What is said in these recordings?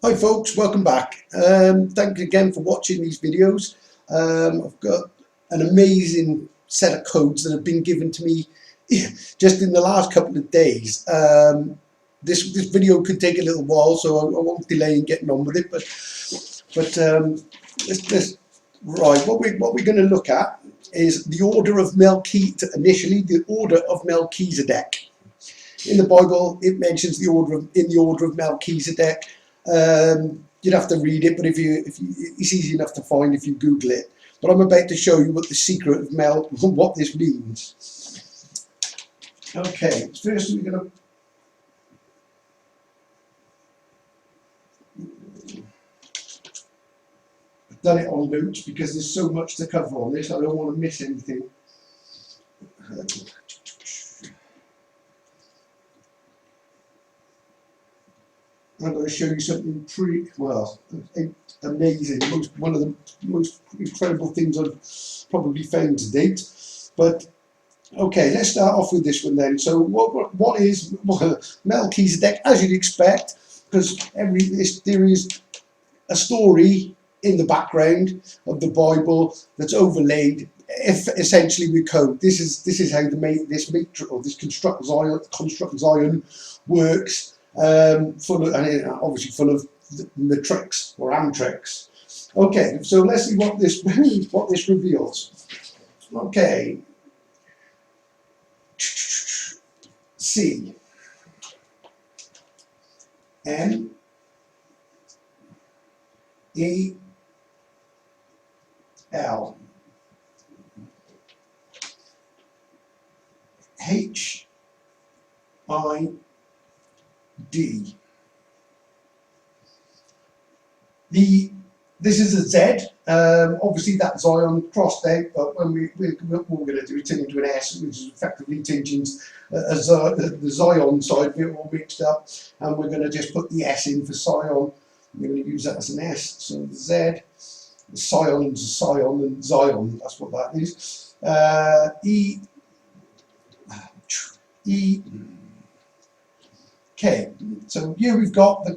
Hi folks, welcome back. Thank you again for watching these videos. I've got an amazing set of codes that have been given to me just in the last couple of days. This video could take a little while, so I won't delay in getting on with it. Right, what we're going to look at is the order of Melchizedek. Initially, the order of Melchizedek. In the Bible, it mentions the order of Melchizedek. You'd have to read it, but it's easy enough to find if you Google it. But I'm about to show you what the secret of what this means. Okay, first we're going to I've done it on notes because there's so much to cover on this. I don't want to miss anything. I'm going to show you something amazing, one of the most incredible things I've probably found to date. But okay, let's start off with this one then. So what is Melchizedek? As you'd expect, because there is a story in the background of the Bible that's overlaid essentially with code. This is how this construct Zion works. Obviously full of the tricks or tricks. Okay, so let's see what this reveals. Okay, C M E L H I D. This is a Z. Obviously that's Zion crossed out, but when what we're going to do is turn into an S, which is effectively changing the Zion side of it all mixed up, and we're going to just put the S in for Sion. We're going to use that as an S. So the Z, the Sion's a Sion, and Zion. That's what that is. Okay, so here we've got the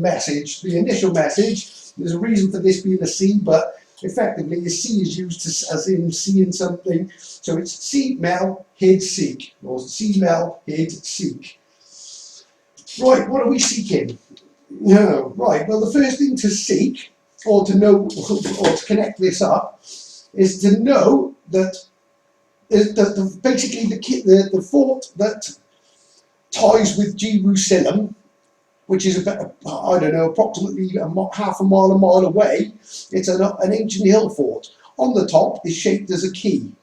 message, the initial message. There's a reason for this being a C, but effectively a C is used as in seeing something. So it's C Mel Hid Seek, or C Mel Hid Seek. Right, what are we seeking? No, right. Well, the first thing to seek, or to know, or to connect this up, is to know that basically the fort that ties with Jerusalem, which is about, I don't know, approximately half a mile away. It's an ancient hill fort. On the top is shaped as a key,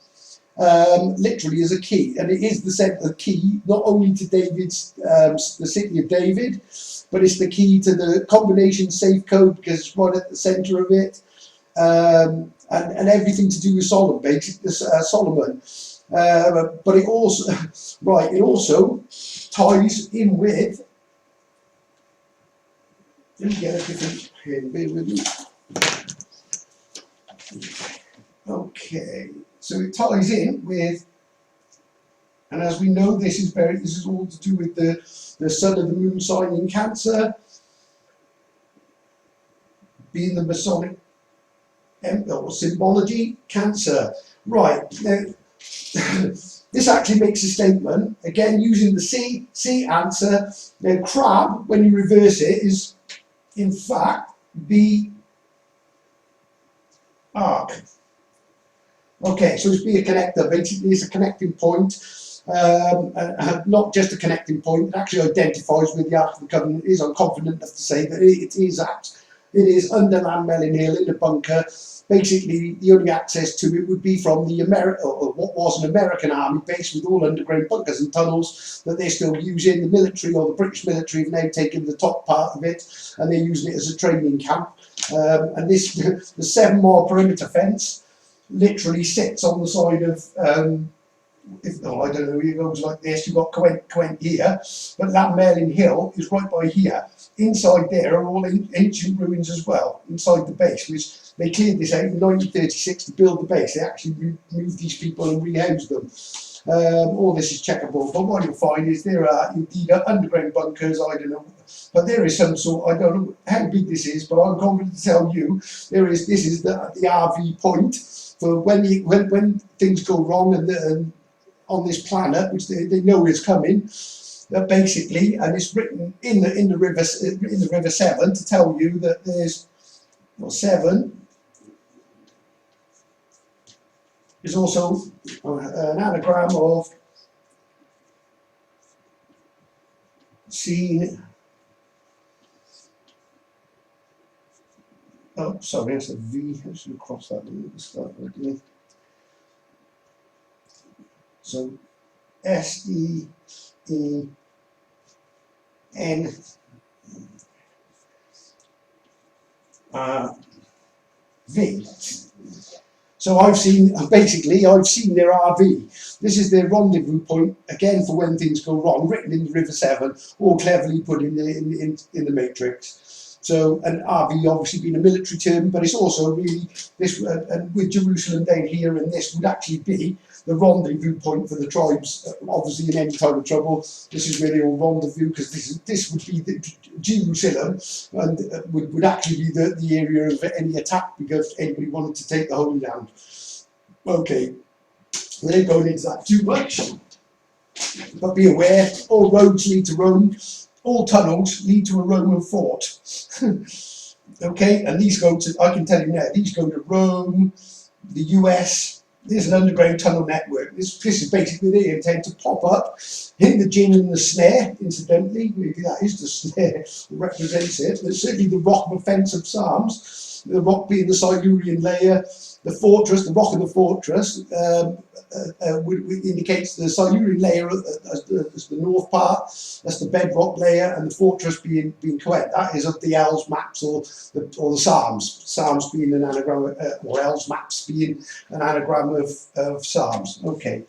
literally as a key, and it is the key not only to David's the city of David, but it's the key to the combination safe code because it's right at the centre of it, and everything to do with Solomon, basically Solomon. But it also ties in with. Let me get a different pen. Bear with me. Okay, so it ties in with, and as we know, this is all to do with the sun and the moon sign in Cancer, being the Masonic symbology, Cancer. Right now. This actually makes a statement, again using the C answer. Now crab, when you reverse it, is in fact the arc. Okay, so it's be a connector, basically it's a connecting point, and not just a connecting point, it actually identifies with the Ark of the Covenant. I'm confident enough to say that it is under Melin Hill in the bunker. Basically, the only access to it would be from what was an American army base with all underground bunkers and tunnels that they're still using. The military, or the British military, have now taken the top part of it and they're using it as a training camp. And the 7-mile perimeter fence literally sits on the side of, I don't know, it goes like this. You've got Quent here, but that Melin Hill is right by here. Inside there are all ancient ruins as well, inside the base, which they cleared this out in 1936 to build the base. They actually moved these people and rehoused them. All this is checkable, but what you'll find is there are indeed underground bunkers. I don't know, but there is some sort. I don't know how big this is, but I'm confident to tell you this is the RV point for when things go wrong and on this planet, which they know is coming. Basically, and it's written in the river Severn to tell you that there's Severn is also an anagram of seen. Oh, sorry, that's a V. I should cross that at the start. So SEEN V. So I've seen their RV. This is their rendezvous point again for when things go wrong, written in the River Severn, all cleverly put in the matrix. So an RV obviously being a military term, but it's also really this, and with Jerusalem down here, and this would actually be the rendezvous point for the tribes. Obviously, in any time of trouble, this is where they all rendezvous, because this would be the Jerusalem, and would actually be the area of any attack because anybody wanted to take the Holy Land. Okay, we ain't going into that too much, but be aware, all roads lead to Rome. All tunnels lead to a Roman fort. Okay, and these go to, I can tell you now, these go to Rome, the US. There's an underground tunnel network. This is basically they intend to pop up, hit the gin and the snare, incidentally. Maybe that is the snare that represents it. There's certainly the rock of offence of Psalms, the rock being the Silurian layer. The fortress, the rock of the fortress, indicates the Silurian layer as the north part. That's the bedrock layer, and the fortress being correct. That is of the Elves maps or the Psalms. Psalms being an anagram, or Elves maps being an anagram of Psalms. Okay.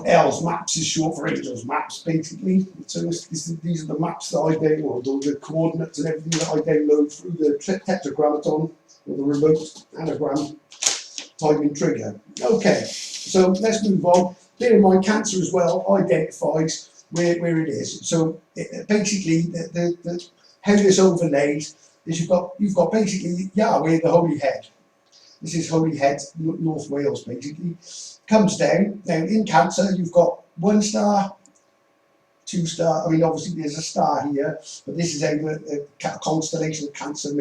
Elves maps is short for angels maps, basically. So these are the maps that I download, the coordinates and everything that I download through the tetragrammaton, or the remote anagram timing trigger. Okay, so let's move on. Bear in mind, Cancer as well identifies where it is. So basically, how this overlays is you've got basically Yahweh, the Holy Head. This is Holy Head, North Wales, basically. Comes down. Now in Cancer, you've got 1 star, 2 star. I mean, obviously there's a star here, but this is how the constellation of Cancer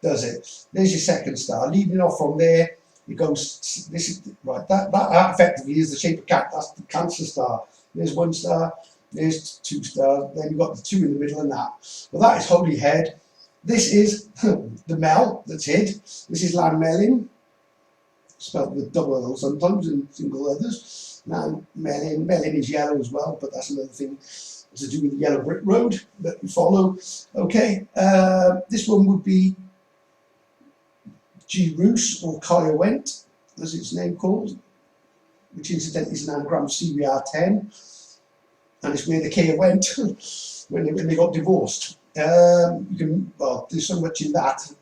does it. There's your 2nd star. Leading off from there, it goes. This is right. That effectively is the shape of Cancer. That's the Cancer star. There's 1 star. There's 2 stars. Then you've got the 2 in the middle, and that. Well, that is Holy Head. This is the Mel that's hid. This is Lanmelin, spelled with double L sometimes and single others. Lanmelin. Melin is yellow as well, but that's another thing to do with the yellow brick road that we follow. Okay, this one would be G-Roos, or Kaiowent, as its name called, which incidentally is an anagram of CBR10, and it's where the Kia went when they got divorced. Well, there's so much in that.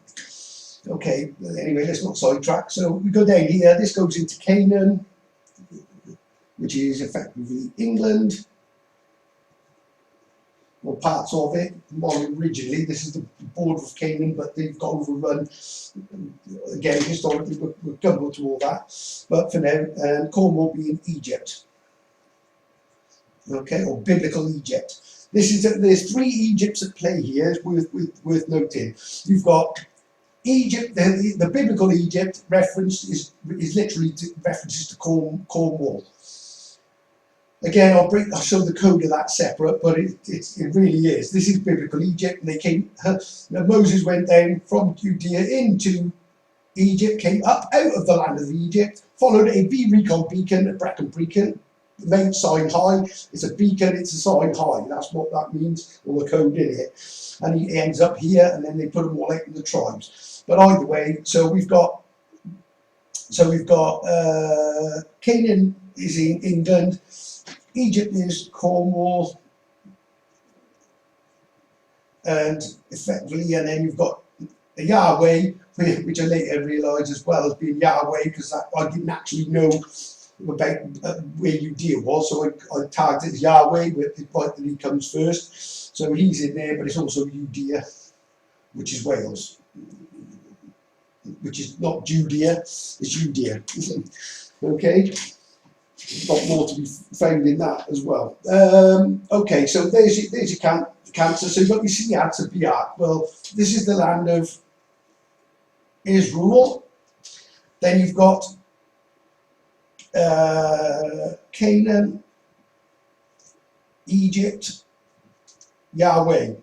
Okay, anyway, let's not sidetrack. So we go down here. This goes into Canaan, which is effectively England, or parts of it. Well, originally, this is the border of Canaan, but they've got overrun. Again, historically, we'll come to all that. But for now, Cornwall being Egypt. Okay, or biblical Egypt. There's 3 Egypts at play here, worth noting. You've got Egypt, the biblical Egypt reference is literally references to Cornwall. Again, I'll show the code of that separate, but it really is. This is biblical Egypt, and they came. Moses went down from Judea into Egypt, came up out of the land of Egypt, followed a recon beacon, a Brecon beacon. The main sign high. It's a beacon. It's a sign high. That's what that means. All the code in it, and he ends up here, and then they put them all out in the tribes. But either way, so we've got Canaan is in England. Egypt is Cornwall, and effectively, and then you've got Yahweh, which I later realised as well as being Yahweh, because I didn't actually know about where Judea was, so I tagged it as Yahweh, but it's right that he comes first. So he's in there, but it's also Judea, which is Wales, which is not Judea, it's Judea. Okay, not more to be found in that as well. Okay, so there's your Cancer. So you've got your Siyat of Biak. Well, this is the land of Israel. Then you've got Canaan, Egypt, Yahweh,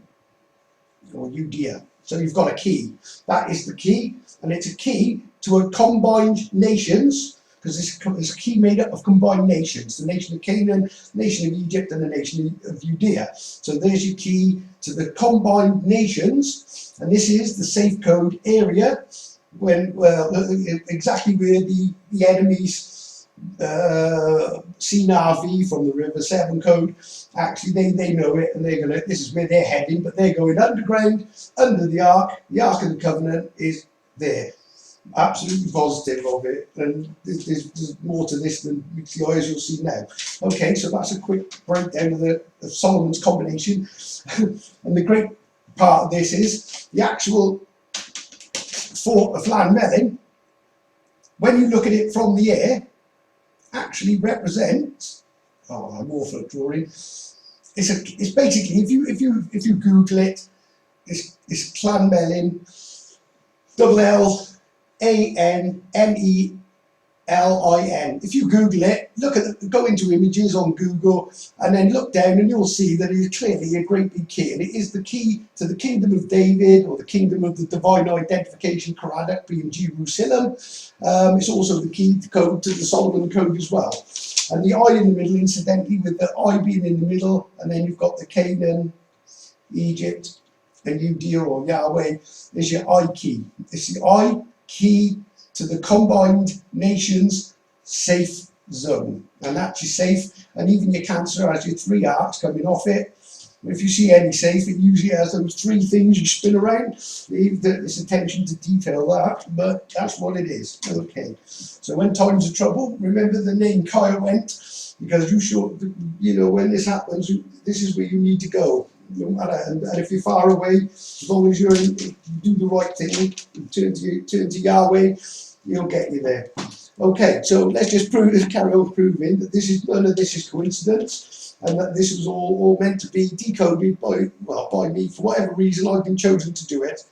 or Judea. So you've got a key. That is the key, and it's a key to a combined nations, because it's a key made up of combined nations: the nation of Canaan, the nation of Egypt, and the nation of Judea. So there's your key to the combined nations, and this is the safe code area, when exactly where the enemies seen RV from the River 7 code. Actually, they know it, and this is where they're heading, but they're going underground under the Ark. The Ark of the Covenant is there. Absolutely positive of it, and there's more to this than meets the eye, as you'll see now. Okay, so that's a quick breakdown of Solomon's combination. And the great part of this is the actual fort of Llanmelin, when you look at it from the air, actually represents, oh, I'm awful at drawing. It's basically, if you Google it, it's Llanmelin, Llanmelin. If you Google it, go into images on Google, and then look down, and you'll see that it is clearly a great big key, and it is the key to the kingdom of David, or the kingdom of the divine identification, Karadak being Jerusalem. It's also the key to the Solomon code as well. And the eye in the middle, incidentally, with the eye being in the middle, and then you've got the Canaan, Egypt, and Judea, or Yahweh, is your eye key. It's the eye key to the combined nations safe zone, and that's your safe. And even your Cancer has your 3 arcs coming off it. If you see any safe, it usually has those 3 things you spin around. It's attention to detail, that, but that's what it is. Okay, so when times of trouble, remember the name Kyle went, because when this happens, this is where you need to go. No matter, and if you're far away, as long as you do the right thing, turn to Yahweh, he'll get you there. Okay, so let's just carry on proving that none of this is coincidence, and that this was all meant to be decoded by me. For whatever reason, I've been chosen to do it.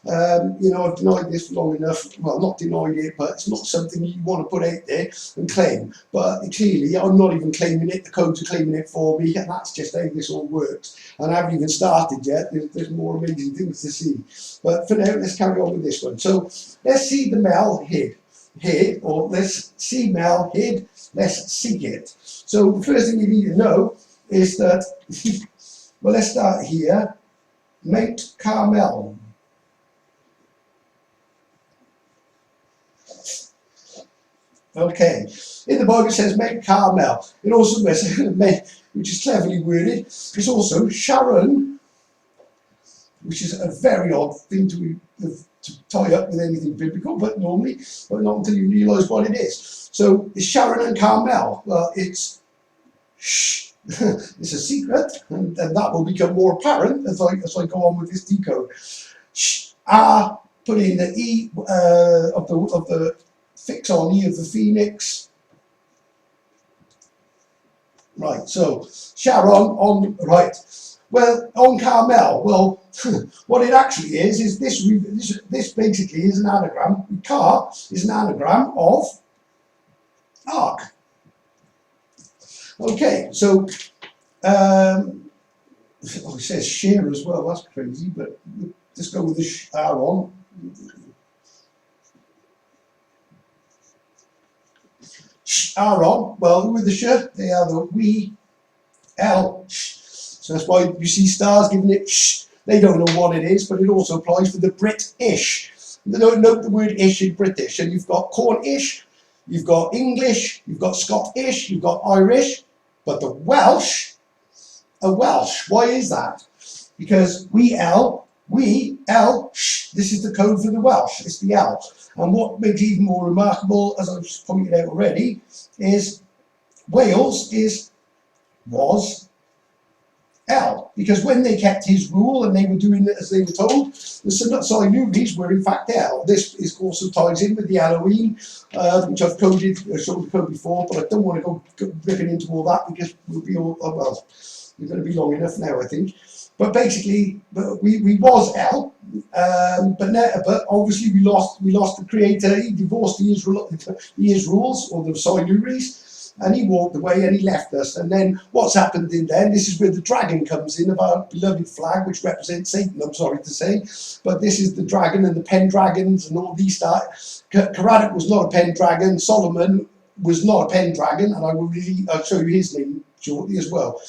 I've denied this for long enough. Well, not denied it, but it's not something you want to put out there and claim. But clearly, I'm not even claiming it. The codes are claiming it for me, and that's just how this all works. And I haven't even started yet. There's more amazing things to see. But for now, let's carry on with this one. So let's see the Mel hid, or let's see Mel hid. Let's seek it. So the first thing you need to know is that, well, let's start here. Mount Carmel. Okay, in the Bible it says Mount Carmel. It also says, which is cleverly worded, it's also Sharon, which is a very odd thing to tie up with anything biblical, but not until you realise what it is. So it's Sharon and Carmel. Well, it's it's a secret, and that will become more apparent as I go on with this decode. Put in the E of the fix on E of the Phoenix. Right, so Sharon on, right. Well, on Carmel, well, what it actually is this basically is an anagram. Car is an anagram of Ark. Okay, so, it says share as well, that's crazy, but let's go with the Aaron. Aaron, well, with the sh, they are the we, L, sh. So that's why you see stars giving it sh. They don't know what it is, but it also applies for the British. Note the word ish in British, and you've got Cornish, you've got English, you've got Scottish, you've got Irish, but the Welsh are Welsh. Why is that? Because we L We, L, sh, this is the code for the Welsh, it's the L. And what makes it even more remarkable, as I've just pointed out already, is Wales was L, because when they kept his rule and they were doing it as they were told, the Silures were in fact L. This also ties in with the Halloween, which I've showed the code before, but I don't want to go ripping into all that because we'll be all, well, we're going to be long enough now, I think. But basically, we was L, but obviously we lost the creator. He divorced his rules, or the Silures, and he walked away and he left us. And then what's happened in then, this is where the dragon comes in, of our beloved flag, which represents Satan, I'm sorry to say. But this is the dragon and the Pendragons and all these start. Caradoc was not a Pendragon, Solomon was not a Pendragon, and I'll show you his name shortly as well.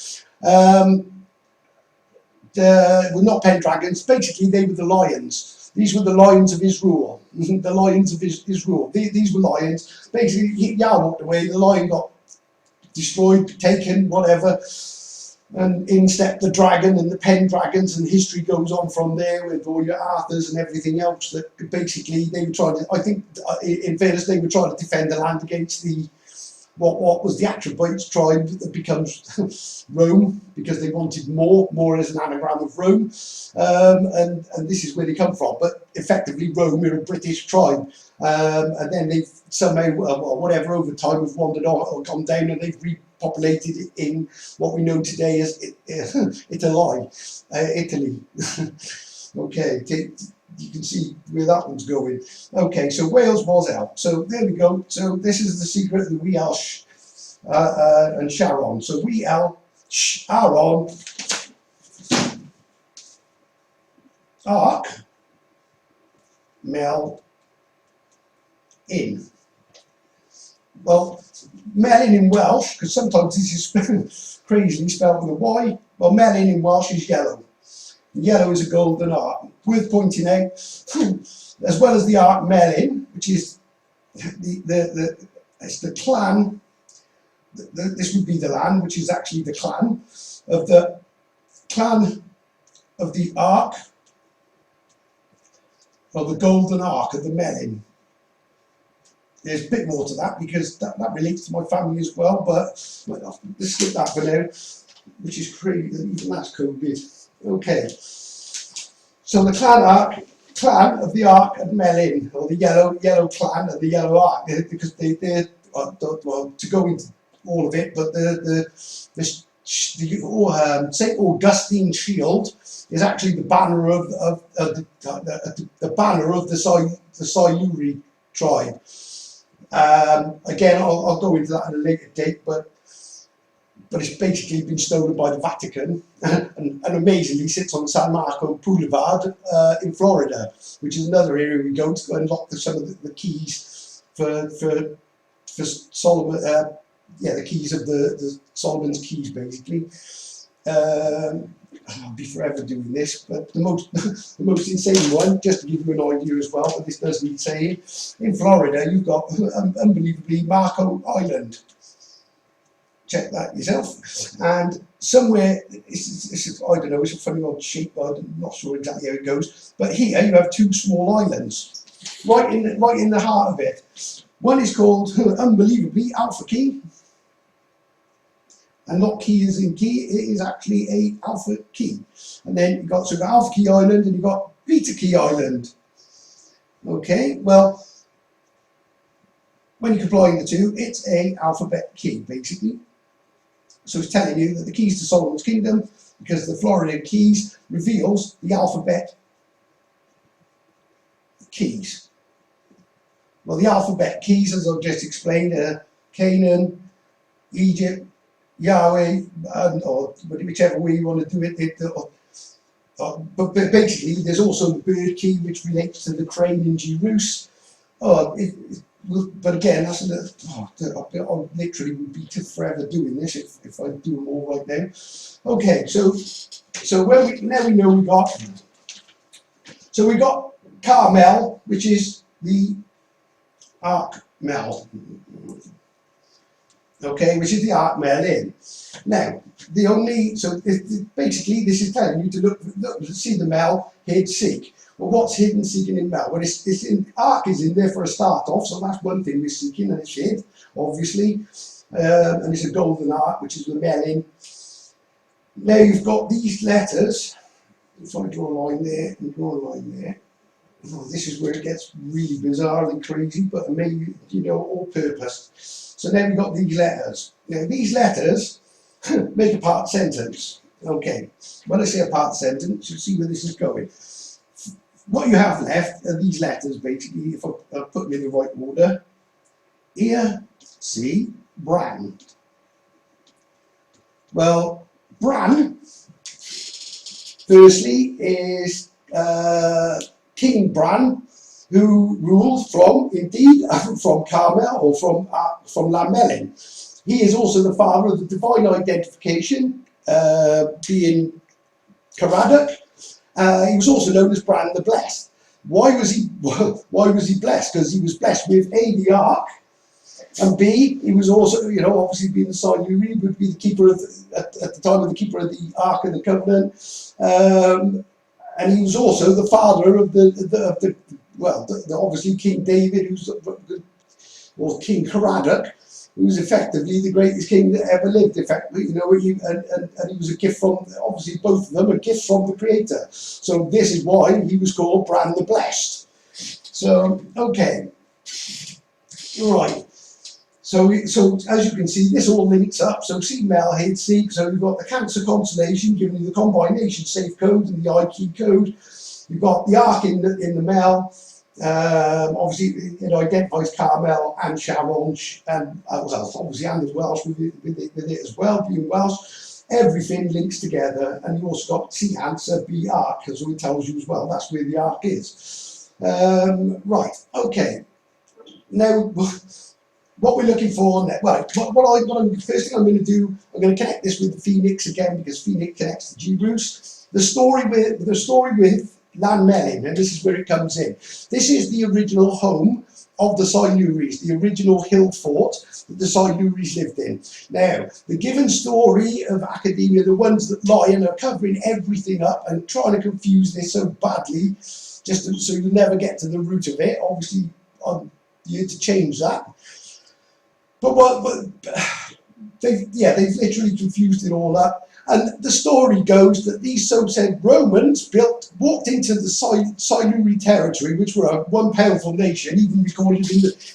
Were not Pendragons, basically they were the lions. These were the lions of his rule. The lions of his rule. These were lions. Basically, Yah walked away, the lion got destroyed, taken, whatever, and in stepped the dragon and the Pendragons, and history goes on from there with all your Arthurs and everything else. That basically they were trying to, I think, in fairness, they were trying to defend the land against the what was the Atrobites tribe that becomes Rome, because they wanted more as an anagram of Rome, and this is where they come from. But effectively, Rome are a British tribe, and then they've somehow, whatever, over time have wandered on or gone down, and they've repopulated it in what we know today as Italy. Okay. You can see where that one's going. Okay, so Wales was L. So there we go. So this is the secret of the we L and Sharon. So we L, Aaron, Ark, Mel, in. Well, Melin in Welsh, because sometimes this is crazily spelled with a Y. Well, Melin in Welsh is yellow. Yellow is a golden ark. Worth pointing out, as well as the ark Melin, which is it's the clan. This would be the land, which is actually the clan of the ark, or the golden ark of the Melin. There's a bit more to that because that relates to my family as well, but let's skip that for now, which is crazy. Even that's COVID. Okay, so the clan of the Ark of Melin, or the yellow clan of the yellow Ark, because they're well, to go into all of it, but the St. Augustine shield is actually the banner of the banner of the Siluri tribe. Again, I'll go into that at a later date, but it's basically been stolen by the Vatican and amazingly sits on San Marco Boulevard in Florida, which is another area we go to unlock some of the keys for Solomon. The keys of the Solomon's keys, basically. I'll be forever doing this, but the most insane one, just to give you an idea as well, but this does need saying, in Florida you've got unbelievably Marco Island. Check that yourself. And somewhere, it's I don't know, it's a funny old shape, I'm not sure exactly how it goes. But here you have two small islands, right in the heart of it. One is called, unbelievably, Alpha Key. And not key as in key, it is actually a Alpha Key. And then you've got Alpha Key Island and you've got Beta Key Island. Okay, well, when you're combining the two, it's a alphabet key, basically. So it's telling you that the keys to Solomon's kingdom, because the Florida keys reveals the alphabet keys. Well, the alphabet keys, as I've just explained, are Canaan, Egypt, Yahweh, or whichever way you want to do it. But basically, there's also the bird key, which relates to the crane in Jerusalem. But again, that's I literally would be forever doing this if I do them all right now. Okay, so now we know we got. So we got Carmel, which is the Ark Mel. okay, which is the Ark Merlin. Now, basically this is telling you to look see the Mel, hid, seek. Well, what's hidden, seeking in Mel? Well, Ark is in there for a start off, so that's one thing we're seeking, and it's hid, obviously. And it's a golden Ark, which is the Merlin. Now you've got these letters. If I draw a line there and draw a line there, well, this is where it gets really bizarre and crazy, but maybe, all purpose. So now we've got these letters. Now these letters make a part sentence. Okay, when I say a part sentence, you'll see where this is going. What you have left are these letters, basically, if I put them in the right order. Here, see, Bran. Well, Bran, firstly, is King Bran, who rules from Carmel, or from Lamelin. He is also the father of the divine identification, being Caradoc. He was also known as Bran the Blessed. Why was he blessed? Because he was blessed with A, the Ark, and B, he was also, obviously being the Siluri, would be the keeper of at the time of the keeper of the Ark of the Covenant. And he was also the father of obviously King David, or King Caradoc, who was effectively the greatest king that ever lived. Effectively, and he was a gift from, obviously both of them are gifts from the Creator. So this is why he was called Bran the Blessed. So okay, right. So as you can see, this all links up. So see Mel, hid, seek. So you've got the Cancer constellation giving you the combination safe code and the I-key code. You've got the Ark in the Mel. Obviously, it identifies Carmel and Sharon, and obviously and the Welsh with it as well, being Welsh. Everything links together, and you also got C answer, B Ark, so it tells you as well. That's where the Ark is. Right. Okay. Now, what we're looking for next, first thing I'm going to do, I'm going to connect this with the Phoenix again, because Phoenix connects to G-Bruce. The story with Lanmelin, and this is where it comes in. This is the original home of the Siluris, the original hill fort that the Siluris lived in. Now, the given story of academia, the ones that lie and are covering everything up and trying to confuse this so badly, so you never get to the root of it. Obviously, I'm here to change that. But they've literally confused it all up. And the story goes that these so-said Romans walked into the Siluri territory, which were one powerful nation, even recorded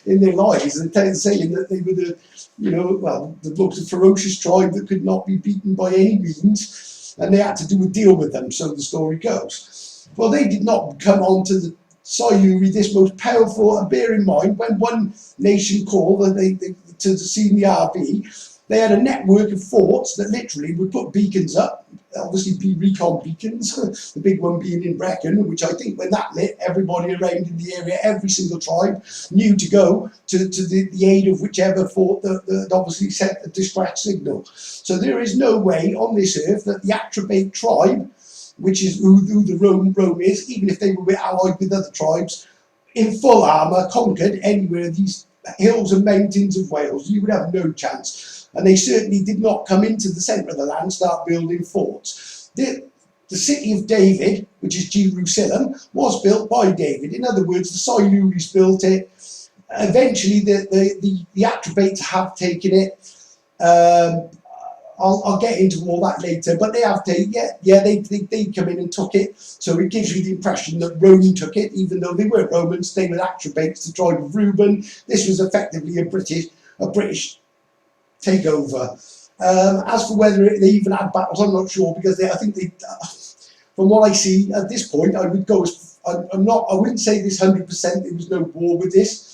in their lives, and saying that they were the most ferocious tribe that could not be beaten by any means, and they had to do a deal with them, so the story goes. Well, they did not come on to the Siluri, this most powerful, and bear in mind, when one nation called to see the RV, they had a network of forts that literally would put beacons up, obviously recon beacons, the big one being in Brecon, which I think when that lit, everybody around in the area, every single tribe, knew to go to the aid of whichever fort that obviously sent the dispatch signal. So there is no way on this earth that the Atrabate tribe, which is who the Rome is, even if they were allied with other tribes, in full armour, conquered anywhere these hills and mountains of Wales. You would have no chance. And they certainly did not come into the centre of the land and start building forts. The city of David, which is Jerusalem, was built by David. In other words, the Siluris built it. Eventually, the Atrabates have taken it. I'll get into all that later, but they have taken they come in and took it. So it gives you the impression that Rome took it, even though they weren't Romans, they were Atrabates, the tribe of Reuben. This was effectively a British takeover. As for whether they even had battles, I'm not sure, because from what I see at this point, I would go I wouldn't say this 100%. There was no war with this.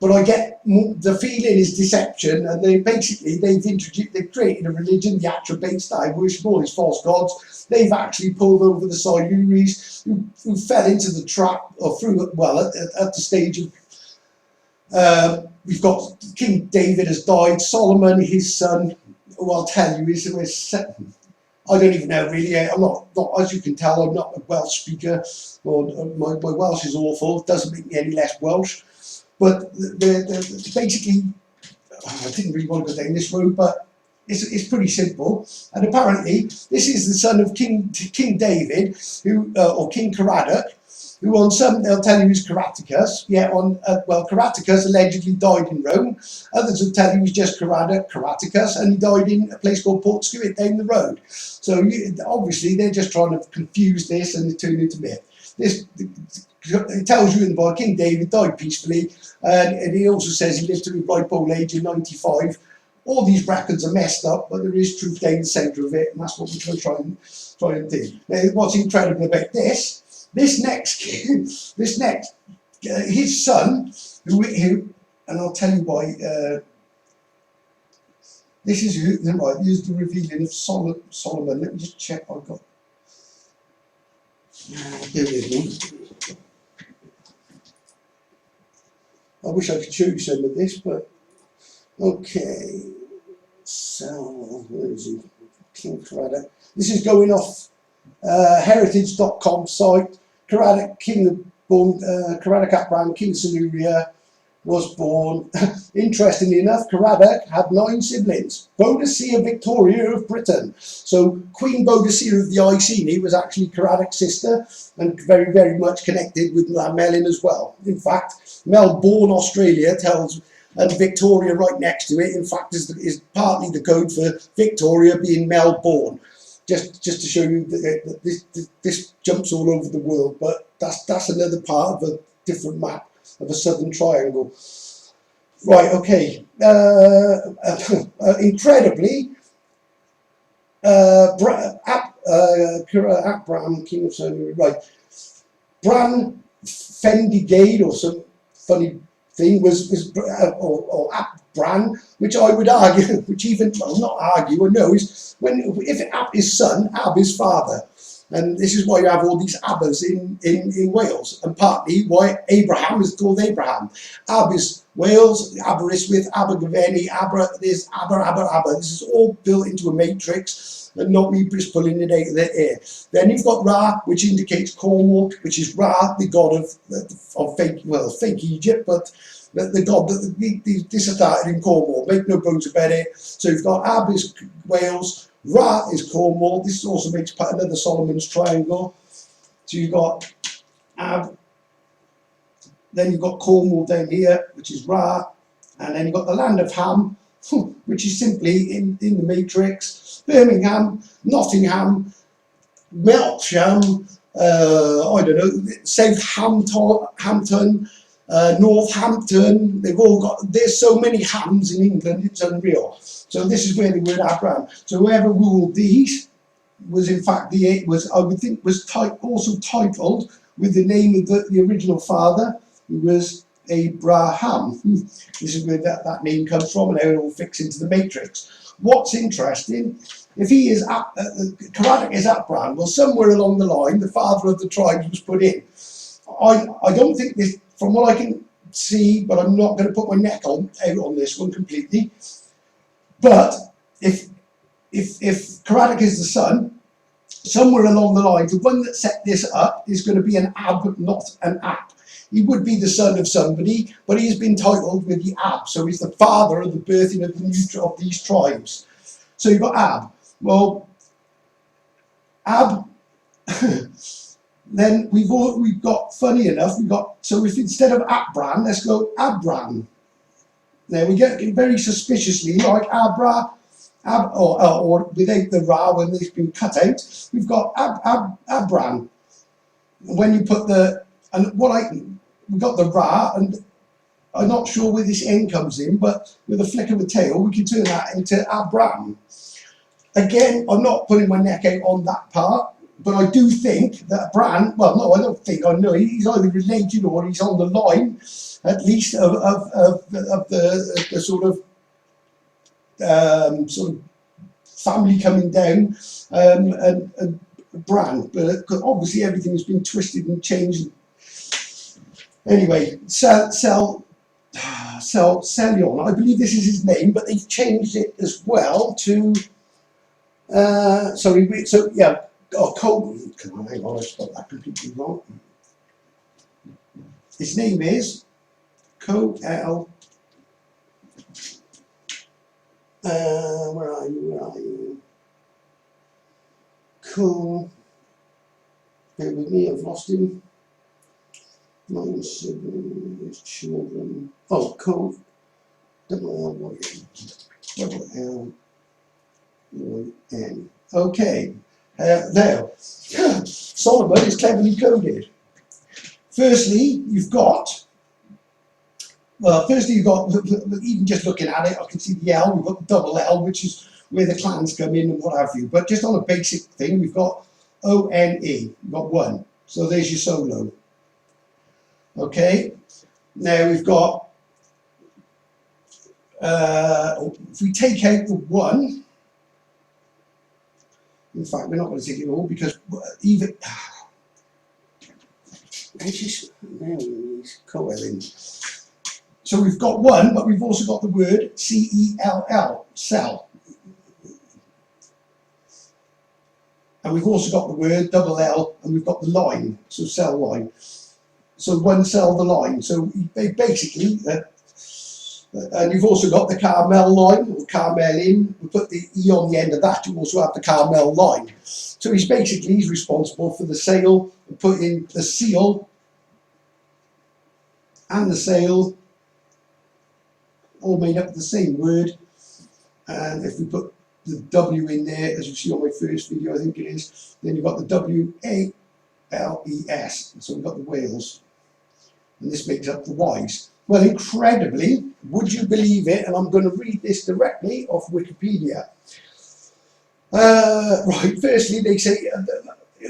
But I get the feeling is deception, and they've created a religion, the Atrabates, that I worship all these false gods. They've actually pulled over the Siluris, who fell into the trap, or at the stage of, we've got King David has died, Solomon, his son, who I'll tell you is I don't even know really. I'm not, as you can tell, I'm not a Welsh speaker, or my Welsh is awful. It doesn't make me any less Welsh. But basically, I didn't really want to go down this road, but it's pretty simple. And apparently, this is the son of King David, who or King Caradoc, who on some they'll tell you is Caraticus. Yeah, well, Caraticus allegedly died in Rome. Others will tell you he's just Caraticus, and he died in a place called Port Skewitt down the road. So obviously they're just trying to confuse this and turn it into myth. It tells you in the Bible King David died peacefully, and he also says he lived to a ripe old age of 95. All these records are messed up, but there is truth down the centre of it, and that's what we're trying to do. Now, what's incredible about this next, his son, who, and I'll tell you why. This is right. Here's the revealing of Solomon. Let me just check. I've got. Bear with me. I wish I could show you some of this, but okay. So where is he? King Caradoc. This is going off heritage.com site. Caradoc, Caradoc Akbran, King of Siluria, was born. Interestingly enough, Caradoc had 9 siblings. Boadicea Victoria of Britain. So Queen Boadicea of the Iceni was actually Caradoc's sister, and very, very much connected with Melin as well. In fact, Melbourne, Australia tells, and Victoria right next to it, in fact, is partly the code for Victoria being Melbourne. Just to show you that this jumps all over the world, but that's another part of a different map of a southern triangle. Right, okay. Incredibly, Akbram, King of Siluria, right. Bran Fendigade, or some funny thing, was or Akbran, which I would argue, which even, well, not argue, or know, is if Ab is son, Ab is father. And this is why you have all these Abbas in Wales, and partly why Abraham is called Abraham. Ab is Wales, Aberystwyth, Abergavenny, Abra, this, Aber. This is all built into a matrix, and not me just pulling it out of the air. Then you've got Ra, which indicates Cornwall, which is Ra, the god of fake Egypt, but the god that this started in Cornwall. Make no bones about it. So you've got Ab is Wales, Ra is Cornwall. This also makes part another Solomon's triangle. So you've got Ab, then you've got Cornwall down here, which is Ra, and then you've got the land of Ham, which is simply in the matrix, Birmingham, Nottingham, Melcham, I don't know, Southampton, Northampton. They've all got, there's so many hams in England, it's unreal. So this is where the word Abraham. So whoever ruled these was in fact I would think was also titled with the name of the original father, who was Abraham. This is where that name comes from, and how it all fits into the matrix. What's interesting, if he is Caradoc is Akbran, well, somewhere along the line the father of the tribes was put in. I don't think this, from what I can see, but I'm not going to put my neck out on this one completely. But if Caradoc is the son, somewhere along the line, the one that set this up is going to be an Ab, not an Ap. He would be the son of somebody, but he's been titled with the Ab, so he's the father of the birthing of these tribes. So you've got Ab. Well, Ab. Then we've got, funny enough, so if instead of Akbran, let's go Abram. Now we get very suspiciously like or without the Ra when it's been cut out, we've got Abram. When you put we've got the Ra, and I'm not sure where this N comes in, but with a flick of a tail, we can turn that into Abram. Again, I'm not putting my neck out on that part, but I do think that Bran, well, no, I don't think, I know he's either related or he's on the line, at least, of the sort of family coming down, and Bran. But obviously everything's been twisted and changed. Anyway, Celion, I believe this is his name, but they've changed it as well to, come on, hang on, I spelled that completely wrong. His name is Where are you? Where are you? Cool. Bear with me, I've lost him. My siblings, children. Oh, cool. Double-L-Y-N. Okay. Now, Solomon is cleverly coded. Firstly, you've got, even just looking at it, I can see the L, we've got the double L, which is where the clans come in and what have you. But just on a basic thing, we've got O-N-E, we've got one. So there's your solo. Okay, now we've got, if we take out the one, in fact, we're not going to take it all because even, co-ellen. So we've got one, but we've also got the word C-E-L-L, cell. And we've also got the word double L, and we've got the line, so cell line. So one cell the line. So basically, and you've also got the Carmel line, or Carmelin. We put the E on the end of that, you also have the Carmel line. So he's responsible for the sail, and putting the seal and the sail all made up of the same word. And if we put the W in there, as you see on my first video, I think it is, then you've got the W-A-L-E-S. So we've got the whales. And this makes up the Y's. Well, incredibly, would you believe it? And I'm going to read this directly off Wikipedia. Right, firstly, they say,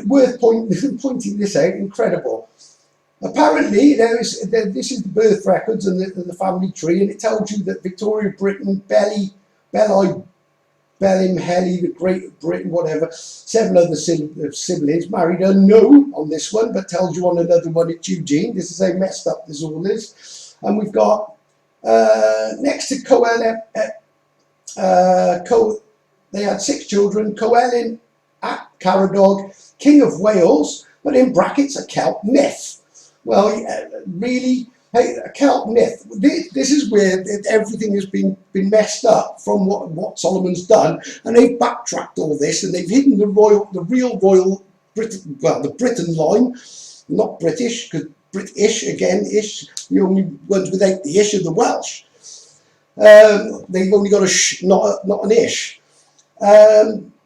worth pointing this out, incredible. Apparently, this is the birth records and the family tree, and it tells you that Victoria Britain, Bellingham, Helly, the Great Britain, whatever, 7 other siblings, married unknown on this one, but tells you on another one it's Eugene. This is how messed up this all is. And we've got, next to Coel, they had 6 children, Coelin at Caradog, King of Wales, but in brackets a Celt myth. Well, really, hey, a Celt myth. This is where everything has been messed up from what Solomon's done, and they've backtracked all this, and they've hidden the real royal Britain, well, the Britain line, not British, because British again, ish, the only ones without the ish are the Welsh. They've only got a sh, not an ish.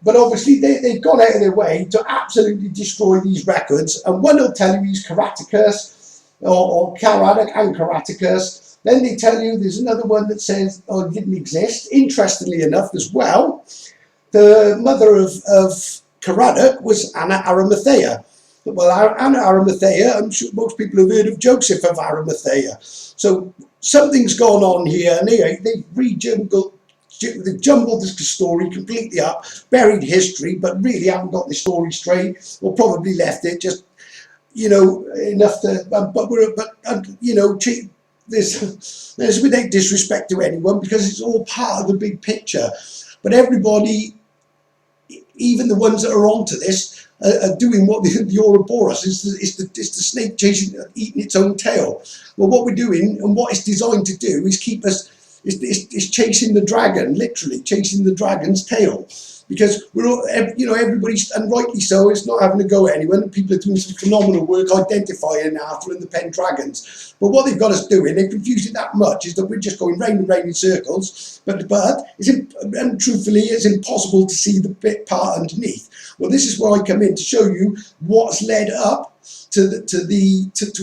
But obviously they've gone out of their way to absolutely destroy these records, and one will tell you he's Caraticus, or Caradoc and Caraticus. Then they tell you there's another one that says, oh, it didn't exist. Interestingly enough as well, the mother of Caradoc was Anna Arimathea. Well, Anna Arimathea, I'm sure most people have heard of Joseph of Arimathea. So something's gone on here, and they've rejumbled. They've jumbled the story completely up, buried history, but really haven't got the story straight, or probably left it just, you know, enough to. You know, there's without disrespect to anyone, because it's all part of the big picture. But everybody, even the ones that are onto this, are doing what the Ouroboros is. It's the snake eating its own tail. Well, what we're doing and what it's designed to do is keep us. It's chasing the dragon, literally chasing the dragon's tail, because we're all, you know, everybody's, and rightly so, it's not having a go at anyone. People are doing some phenomenal work identifying Arthur and the Pendragons. But what they've got us doing, they've confused it that much, is that we're just going round and round in circles. But and truthfully, it's impossible to see the bit part underneath. Well, this is where I come in to show you what's led up to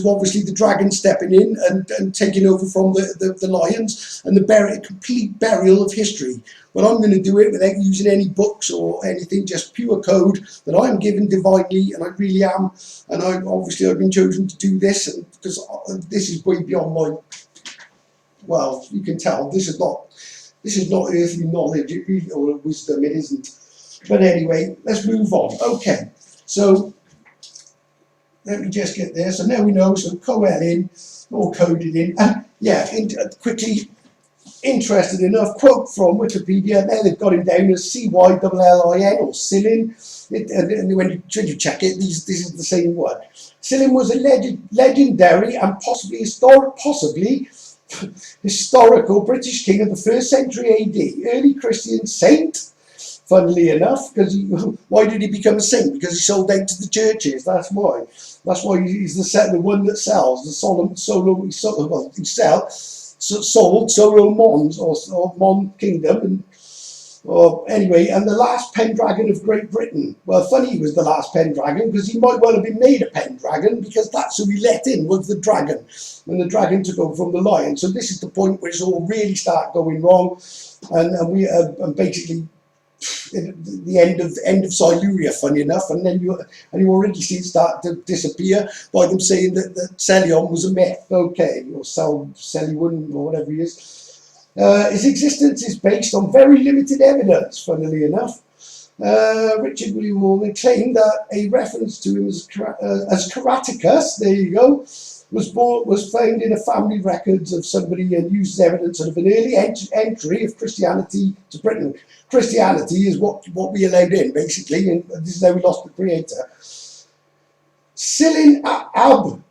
obviously the dragon stepping in and taking over from the lions, and the complete burial of history. Well, I'm going to do it without using any books or anything, just pure code that I'm given divinely, and I really am. And I've been chosen to do this, and because this is way beyond my. Well, you can tell this is not earthly knowledge or wisdom. It isn't. But anyway, let's move on. Okay, so. Let me just get there. So now we know, so Coel in, all coded in. And yeah, quickly, interested enough, quote from Wikipedia, there they've got him down as C-Y-L-L-I-N, or Silin. And when you check it, this is the same word. Silin was a legendary and possibly historical British king of the 1st century AD, early Christian saint, funnily enough, because why did he become a saint? Because he sold out to the churches, that's why. That's why he's the one that sells, the sold Solomons, or Mon Kingdom, and anyway, and the last Pendragon of Great Britain. Well, funny he was the last Pendragon, because he might well have been made a Pendragon, because that's who he let in, was the dragon, when the dragon took over from the lion. So this is the point where it's all really start going wrong, and we basically the end of Siluria, funny enough, and then you already see it start to disappear by them saying that Celion was a myth, okay, or Celion, or whatever he is. His existence is based on very limited evidence, funnily enough. Richard William Morgan claimed that a reference to him as Caraticus, there you go, was found in a family records of somebody and used as evidence of an early entry of Christianity to Britain. Christianity is what we allowed in, basically, and this is how we lost the creator. Silin Ab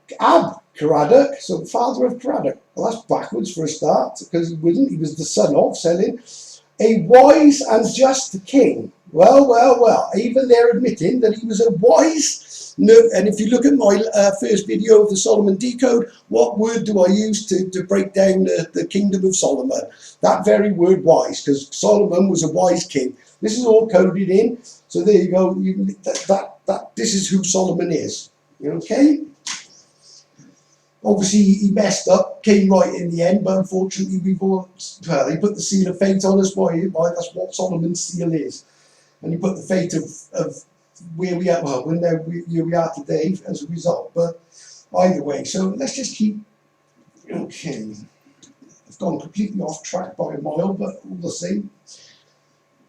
Caradoc, so father of Caradoc. Well, that's backwards for a start, because he wasn't. He was the son of Selin, a wise and just king. Well, even they're admitting that he was a wise. No, and if you look at my first video of the Solomon Decode, what word do I use to break down the kingdom of Solomon? That very word, wise, because Solomon was a wise king. This is all coded in. So there you go. This is who Solomon is. Okay. Obviously, he messed up, came right in the end, but unfortunately, they put the seal of fate on us. Why? That's what Solomon's seal is. And he put the fate of where we are, well, where we are today as a result. But either way, so let's just keep. Okay, I've gone completely off track by a mile, but all the same,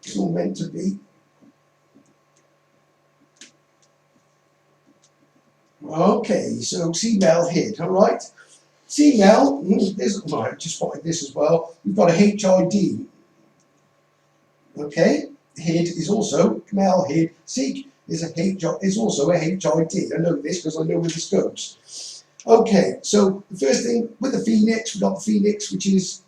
it's all meant to be. Okay, so C-Mel hid, all right. C-Mel, I just spotted this as well. We've got a HID. Okay, hid is also Mel hid. Seek is also a HID. I know this because I know where this goes. Okay, so the first thing with the Phoenix, we've got the Phoenix, which is,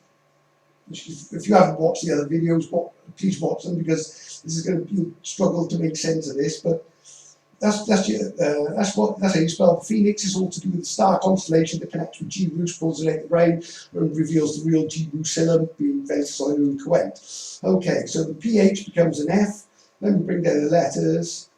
if you haven't watched the other videos, please watch them, because this is going to struggle to make sense of this, but that's how you spell the Phoenix. Is all to do with the star constellation that connects with Jerusalem, pulls it out the ground, and reveals the real Jerusalem, being Venezuela and Kuwait. Okay, so the PH becomes an F. Then we bring down the letters.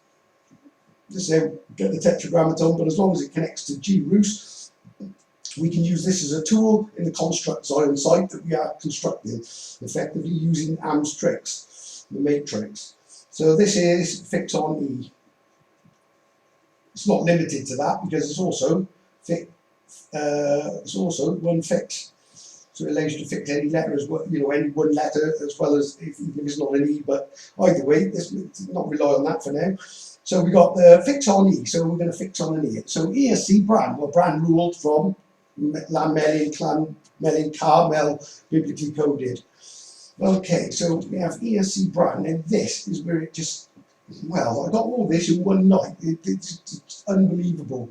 This is how we get the tetragrammaton, but as long as it connects to Jerusalem, we can use this as a tool in the construct site that we are constructing, effectively using AM's tricks, the matrix. So this is fix on E. It's not limited to that, because it's also one fix. So it allows you to fix any letter as well, any one letter, as well as if it's not an E. But either way, let's not rely on that for now. So we got the fix on E. So we're going to fix on an E. So ESC Bran. Well, Bran ruled from Melin, Clan Melin, Carmel, biblically coded. Okay, so we have ESC Bran, and this is where it just. Well, I got all this in one night. It's unbelievable.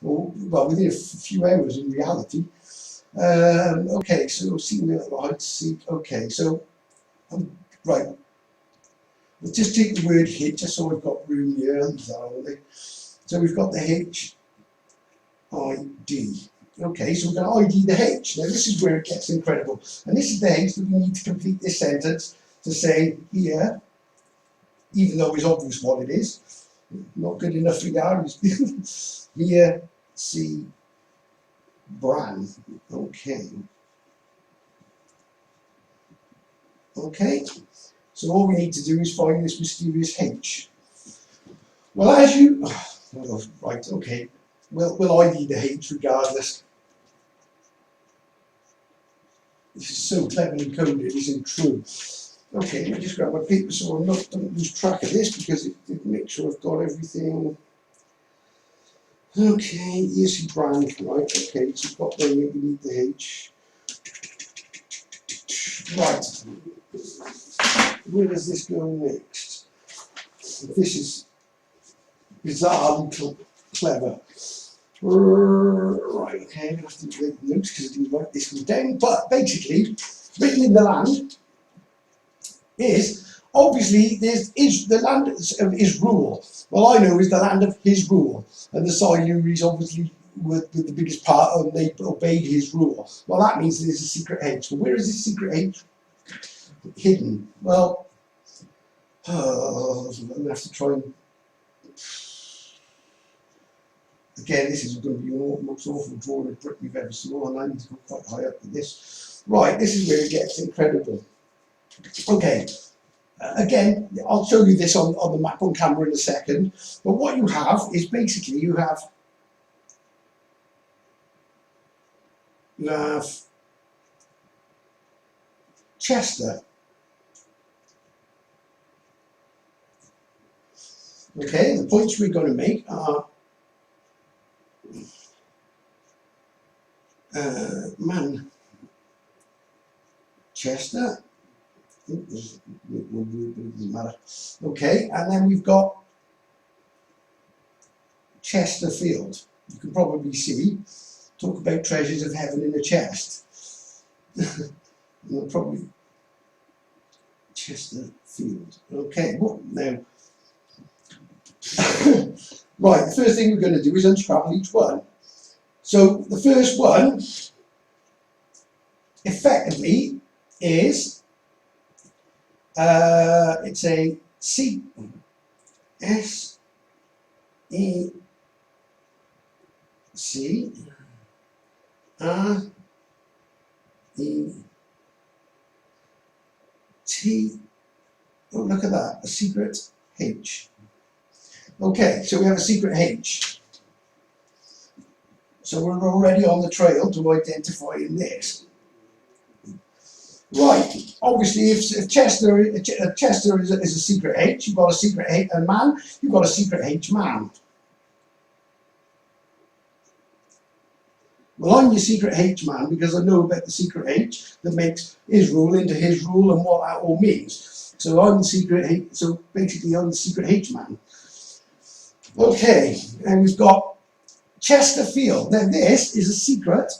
Well, within a few hours in reality. Okay, so okay, so right. Let's just take the word hit, just so we've got room here. So we've got the H-I-D. Okay, so we're going to ID the H. Now this is where it gets incredible, and this is the H that we need to complete this sentence to say here. Even though it's obvious what it is, not good enough for Gary. Here, see, Bran. Okay. Okay. So all we need to do is find this mysterious H. Well, as you, right, okay. We'll ID the H regardless. This is so cleverly coded, isn't true. Okay, let me just grab my paper so I don't lose track of this, because it makes sure I've got everything. Okay, ESC Brand, right, okay, so we've got there, we need the H. Right, where does this go next? This is bizarrely clever. Right, okay, I'm going to have to make notes because I didn't write this one down. But basically, written in the land is, obviously, is the land of his rule. Well, I know is the land of his rule. And the Silures obviously were the biggest part, and they obeyed his rule. Well, that means there's a secret H. Well, where is this secret H hidden? Well, I'm going to have to try and... Again, this is going to be the most awful drawing of Britain you've ever saw, and I need to go quite high up with this. Right, this is where it gets incredible. Okay, again, I'll show you this on the map on camera in a second, but what you have is basically you have Chester. Okay, the points we're going to make are Manchester. Doesn't matter. Okay, and then we've got Chesterfield. You can probably see. Talk about treasures of heaven in a chest. Probably Chesterfield. Okay, what now? Right, the first thing we're going to do is unscramble each one. So the first one, effectively, is it's a C S E C R E T. Oh, look at that, a secret H. Okay, so we have a secret H. So we're already on the trail to identifying this. Right, obviously if Chester is a secret H, you've got a secret H and man, you've got a secret H man. Well, I'm your secret H man because I know about the secret H that makes his rule into his rule and what that all means. So I'm the secret H, so basically I'm the secret H man. Okay, and we've got Chesterfield. Now this is a secret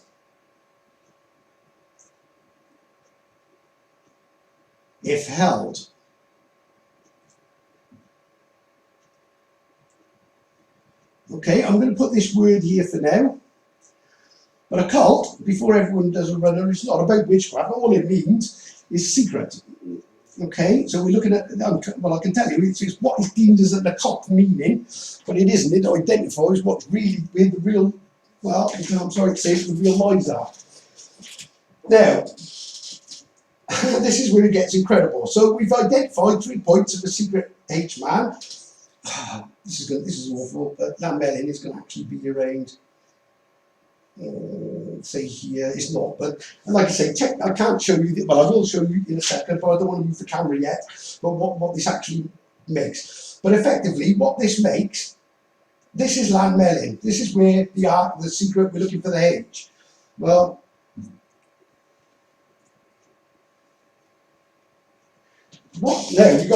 if held. Okay, I'm going to put this word here for now. But a cult, before everyone does a runner, it's not about witchcraft. All it means is secret. Okay, so we're looking at, well, I can tell you, it's what is deemed as an occult meaning, but it isn't. It identifies what's really where the real, well, I'm sorry to say it, the real lies are. Now, this is where it gets incredible. So we've identified 3 points of a secret H man. This is awful, but that melon is going to actually be around. Say here, it's not, but like I say, check. I can't show you, well, I will show you in a second, but I don't want to move the camera yet. But what this actually makes, but effectively, what this makes, this is land melon. This is where the secret we're looking for the H. Well, what now? We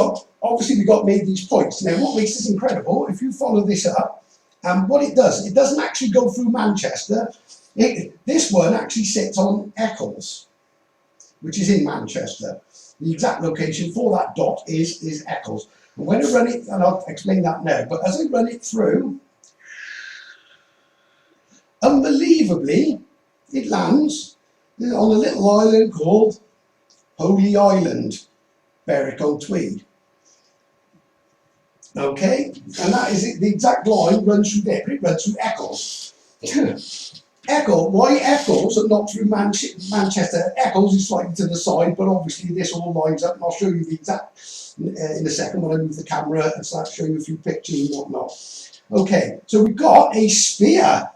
got made these points. Now, what makes this incredible? If you follow this up, and what it doesn't actually go through Manchester. This one actually sits on Eccles, which is in Manchester. The exact location for that dot is Eccles. And when I run it, and I'll explain that now, but as I run it through, unbelievably, it lands on a little island called Holy Island, Berwick-on-Tweed. Okay, and that is it. The exact line runs through there, but it runs through Eccles. Why Eccles and not through Manchester? Eccles is slightly to the side, but obviously this all lines up, and I'll show you the exact in a second when I move the camera and start showing you a few pictures and whatnot. Okay, so we've got a spear.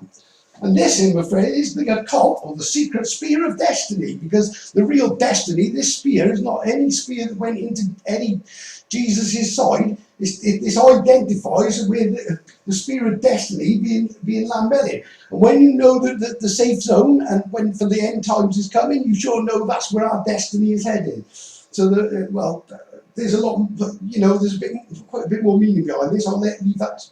And this, I'm afraid, is the occult or the secret spear of destiny, because the real destiny, this spear, is not any spear that went into any Jesus' side. This identifies with the spear of destiny being Lambelli. And when you know that the safe zone and when for the end times is coming, you sure know that's where our destiny is headed. So, well, there's a lot, there's quite a bit more meaning behind this. I'll leave that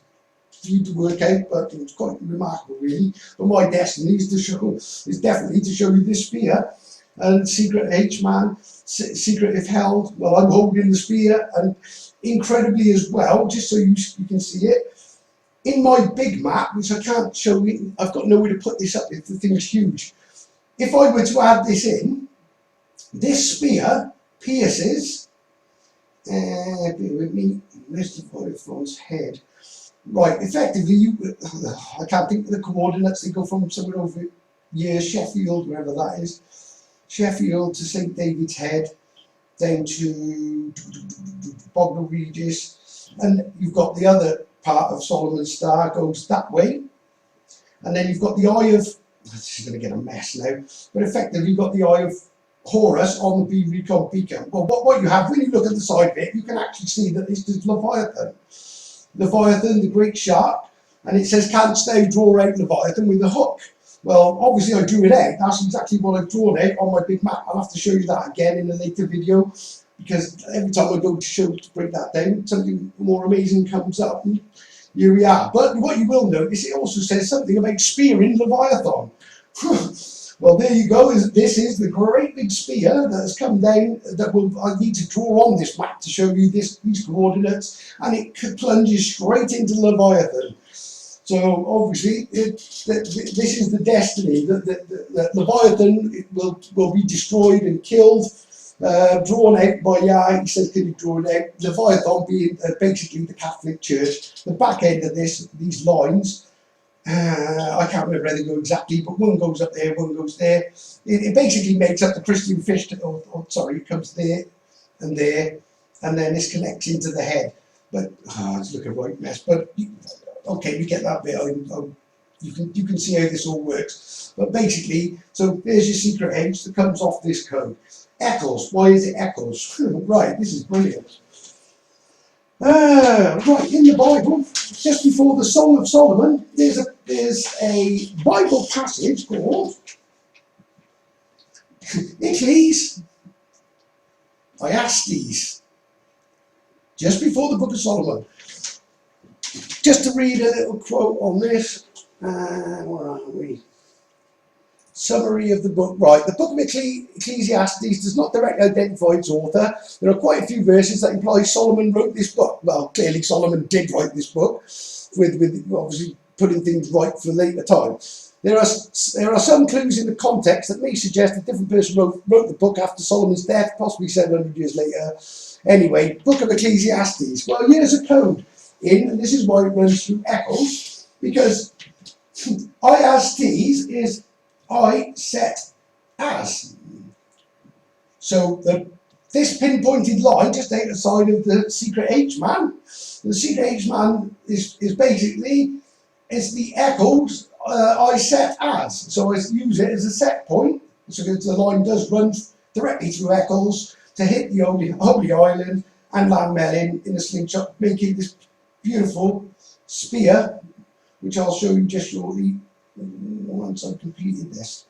for you to work out, but it was quite remarkable really. But my destiny is definitely to show you this spear. And secret H-man, secret if held. Well, I'm holding the spear, and incredibly as well, just so you can see it, in my big map, which I can't show you, I've got nowhere to put this up if the thing's huge. If I were to add this in, this spear pierces, bear with me, where's the Leviathan's head? Right, effectively, I can't think of the coordinates, they go from somewhere over here, Sheffield, wherever that is. Sheffield to St David's Head, down to Bognor Regis, and you've got the other part of Solomon's Star goes that way, and then you've got the Eye of, this is going to get a mess now, but effectively you've got the Eye of Horus on the B Recon beacon. Well, what you have, when you look at the side of it, you can actually see that this is Leviathan. Leviathan, the great shark, and it says, canst thou draw out Leviathan with a hook? Well, obviously I drew it out. That's exactly what I've drawn out on my big map. I'll have to show you that again in a later video, because every time I go to break that down, something more amazing comes up. And here we are. But what you will notice, it also says something about spearing Leviathan. Well, there you go. This is the great big spear that has come down. I need to draw on this map to show you these coordinates, and it plunges straight into Leviathan. So obviously, this is the destiny that Leviathan will be destroyed and killed, drawn out by Yah. He says, "Can you draw it out?" Leviathan being basically the Catholic Church. The back end of these lines, I can't remember where they go exactly, but one goes up there, one goes there. It basically makes up the Christian fish. It comes there, and then this connects into the head. But it's looking a right mess. But okay, you get that bit. You can see how this all works. But basically, so there's your secret H that comes off this code. Eccles. Why is it Eccles? Right, this is brilliant. Right, in the Bible, just before the Song of Solomon, there's a Bible passage called Ecclesiastes. Just before the Book of Solomon. Just to read a little quote on this, where are we? Summary of the book. Right, the book of Ecclesiastes does not directly identify its author. There are quite a few verses that imply Solomon wrote this book. Well, clearly Solomon did write this book, with obviously putting things right for later time. There are some clues in the context that may suggest a different person wrote the book after Solomon's death, possibly 700 years later. Anyway, book of Ecclesiastes. Well, here's a code and this is why it runs through echoes, because IASTs is I set as. So this pinpointed line just outside of the secret H-man, the secret H-man is basically the echoes I set as. So I use it as a set point, so the line does run directly through echoes to hit the Holy Island and land Melin in a slingshot, making this beautiful spear, which I'll show you just shortly once I've completed this.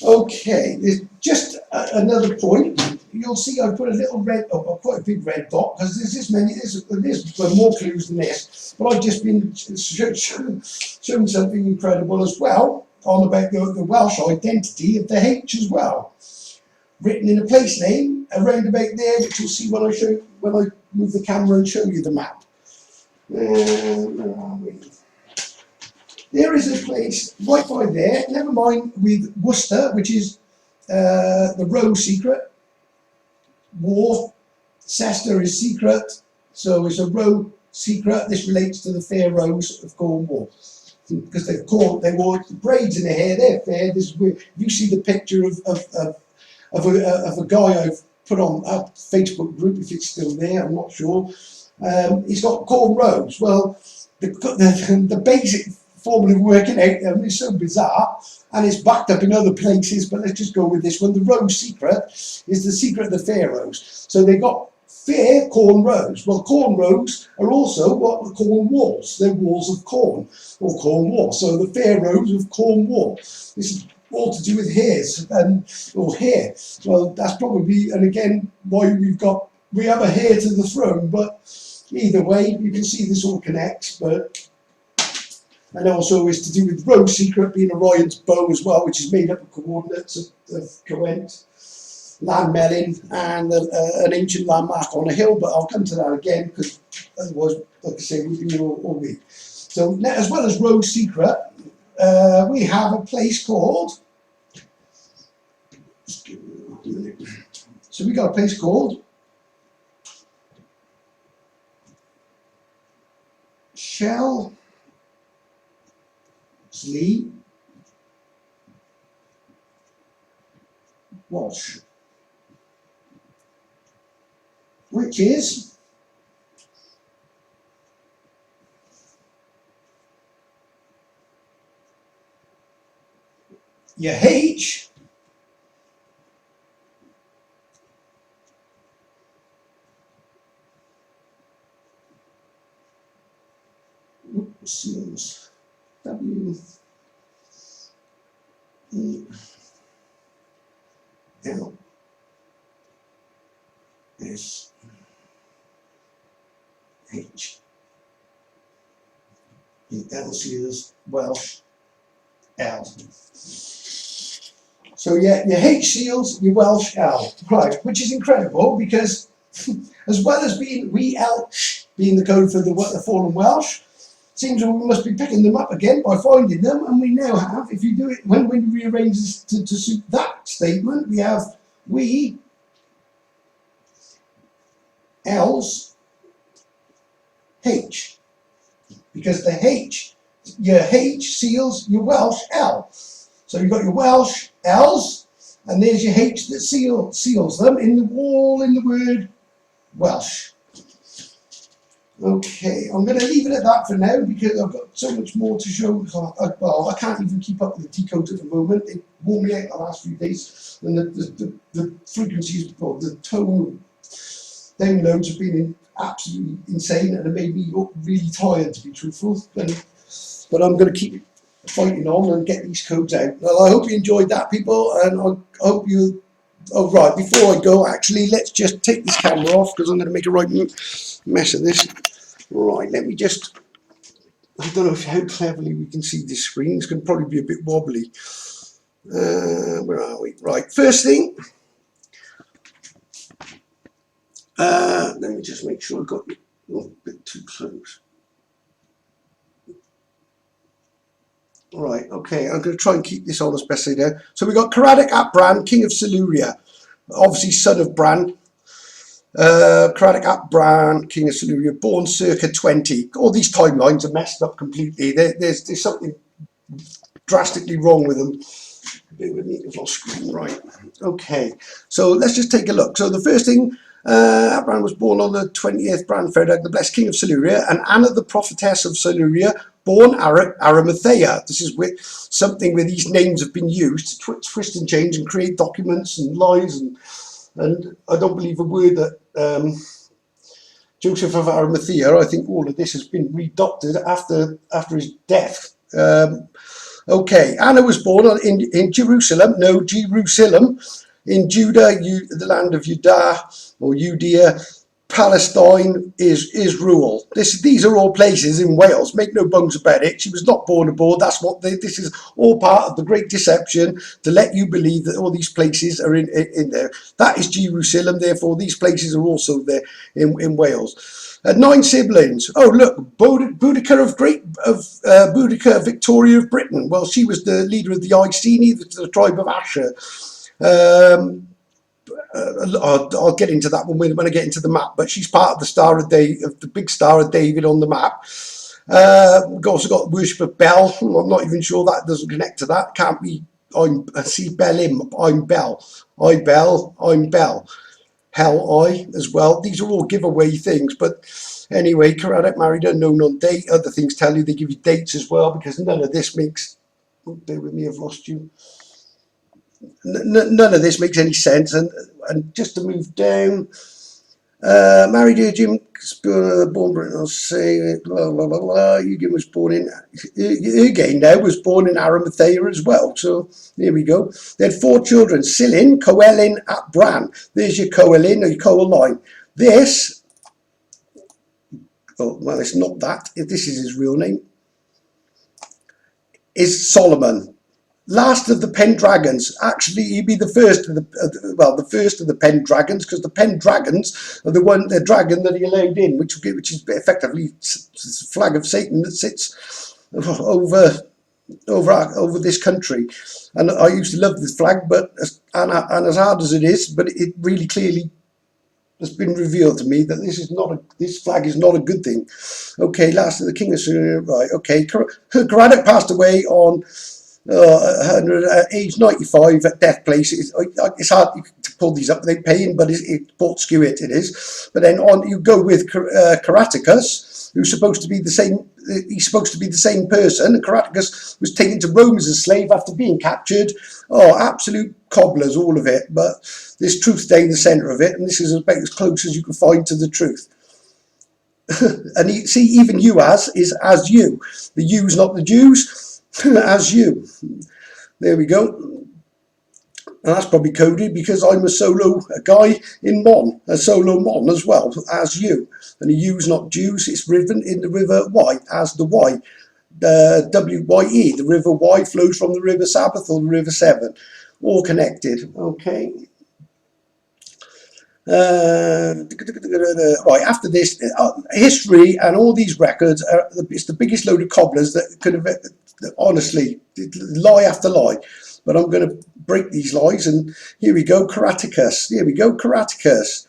Okay, there's just another point. You'll see I've put a little red, quite a big red dot, because there's more clues than this. But I've just been shown something incredible as well on about the Welsh identity of the H as well, written in a place name around about there, which you'll see when I move the camera and show you the map. Where are we? There is a place right by there, never mind with Worcester, which is the Roe secret. War, Cester is secret, so it's a Roe secret. This relates to the Pharaohs of Cornwall, because they wore braids in their hair. They're fair. This is where you see the picture of a guy I've put on a Facebook group, if it's still there, I'm not sure. He's got cornrows. Well, the basic formula of working out them is so bizarre, and it's backed up in other places, but let's just go with this one. The Roe secret is the secret of the Pharaohs. So they got fair cornrows. Well, cornrows are also what are corn walls. They're walls of corn, or corn walls. So the Pharaohs of Cornwall. This is all to do with hairs or hair. Well, that's probably, and again, why we have a heir to the throne, but either way, you can see this all connects, but, and also is to do with Road Secret being Orion's bow as well, which is made up of coordinates of Coent, land melon, and an ancient landmark on a hill, but I'll come to that again, because otherwise, like I say, we've been here all week. So, as well as Road Secret, we have a place called, so we got a place called Shelsley Walsh, which is your H seals W E L S H. L seals Welsh L. So yeah, your H seals, your Welsh L, right? Which is incredible because, as well as being being the code for the fallen Welsh, seems we must be picking them up again by finding them, and we now have, if you do it, when we rearrange this to suit that statement, we have we L's H, because the H, your H seals your Welsh L. So you've got your Welsh L's, and there's your H that seals them all in the word Welsh. Okay, I'm going to leave it at that for now because I've got so much more to show. Well, I can't even keep up with the Decode at the moment. It wore me out the last few days, and the frequencies, or the tone downloads have been absolutely insane, and it made me look really tired, to be truthful. But I'm going to keep fighting on and get these codes out. Well, I hope you enjoyed that, people, and I hope you. Oh right, before I go, actually, let's just take this camera off because I'm going to make a right mess of this. Right, let me just, I don't know how cleverly we can see this screen. It's going to probably be a bit wobbly. Where are we? Right, first thing, let me just make sure I got it a bit too close. Right, okay, I'm going to try and keep this on as best I can. So we've got Caradoc ap Bran, king of Siluria, obviously son of Bran. Caradoc ap Bran, king of Siluria, born circa 20. All these timelines are messed up completely. There's something drastically wrong with them. Bear with me, I've lost screen. Right, okay, so let's just take a look. So the first thing, Bran was born on the 20th Bran Pharaoh, the blessed king of Siluria, and Anna the prophetess of Siluria, born Arimathea. This is something where these names have been used to twist and change and create documents and lies, and I don't believe a word that Joseph of Arimathea. I think all of this has been redoctored after his death. Okay, Anna was born in Jerusalem, in Judah, the land of Judah or Judea. Palestine is rule. These are all places in Wales. Make no bones about it. She was not born aboard. That's what this is all part of the great deception to let you believe that all these places are in there. That is Jerusalem. Therefore, these places are also there in Wales. 9 siblings. Oh look, Boudica Boudica Victoria of Britain. Well, she was the leader of the Iceni, the tribe of Asher. I'll get into that when I get into the map, but she's part of the Star of the big Star of David on the map. We've also got worship of Bel. I'm not even sure that doesn't connect to that. Can't be. I see Belim. I'm Bel. I'm Bel. Hell, I as well. These are all giveaway things, but anyway, Caradoc married unknown on date. Other things tell you, they give you dates as well, because none of this makes. Oh, bear with me, I've lost you. None of this makes any sense, and just to move down, married Jim, born Britain, I'll say, blah, blah, blah, blah. Eugene was born in, again now, was born in Arimathea as well, so there we go. They had 4 children, Cilin, Coelin, ap Bran. There's your Coelin, or your Coeline. This oh, well, it's not that, if this is his real name, is Solomon. Last of the Pendragons. Actually, he'd be the first of the well, the first of the Pendragons, because the Pendragons are the dragon that he allowed in, which is effectively the flag of Satan that sits over this country. And I used to love this flag, but and as hard as it is, but it really clearly has been revealed to me that this flag is not a good thing. Okay, last of the king of Syria, right? Okay, Caradoc passed away on age 95 at death place. It's hard to pull these up without paying, but it's Port Skewitt it is. But then on you go with Caraticus, who's supposed to be the same. He's supposed to be the same person. And Caraticus was taken to Rome as a slave after being captured. Oh, absolute cobblers, all of it. But there's truth down the centre of it, and this is about as close as you can find to the truth. And see, even you is as you. The you's not the Jews. As you. There we go. And that's probably coded because I'm a solo guy in Mon, a solo Mon as well, as you. And the U's not Jews, it's written in the river Wye, as the Wye. The W-Y-E, the river Wye flows from the river Sabbath or the river Severn. All connected, okay. Right, after this, history and all these records, it's the biggest load of cobblers that could have, honestly, lie after lie. But I'm going to break these lies, and here we go, Caraticus. Here we go, Caraticus.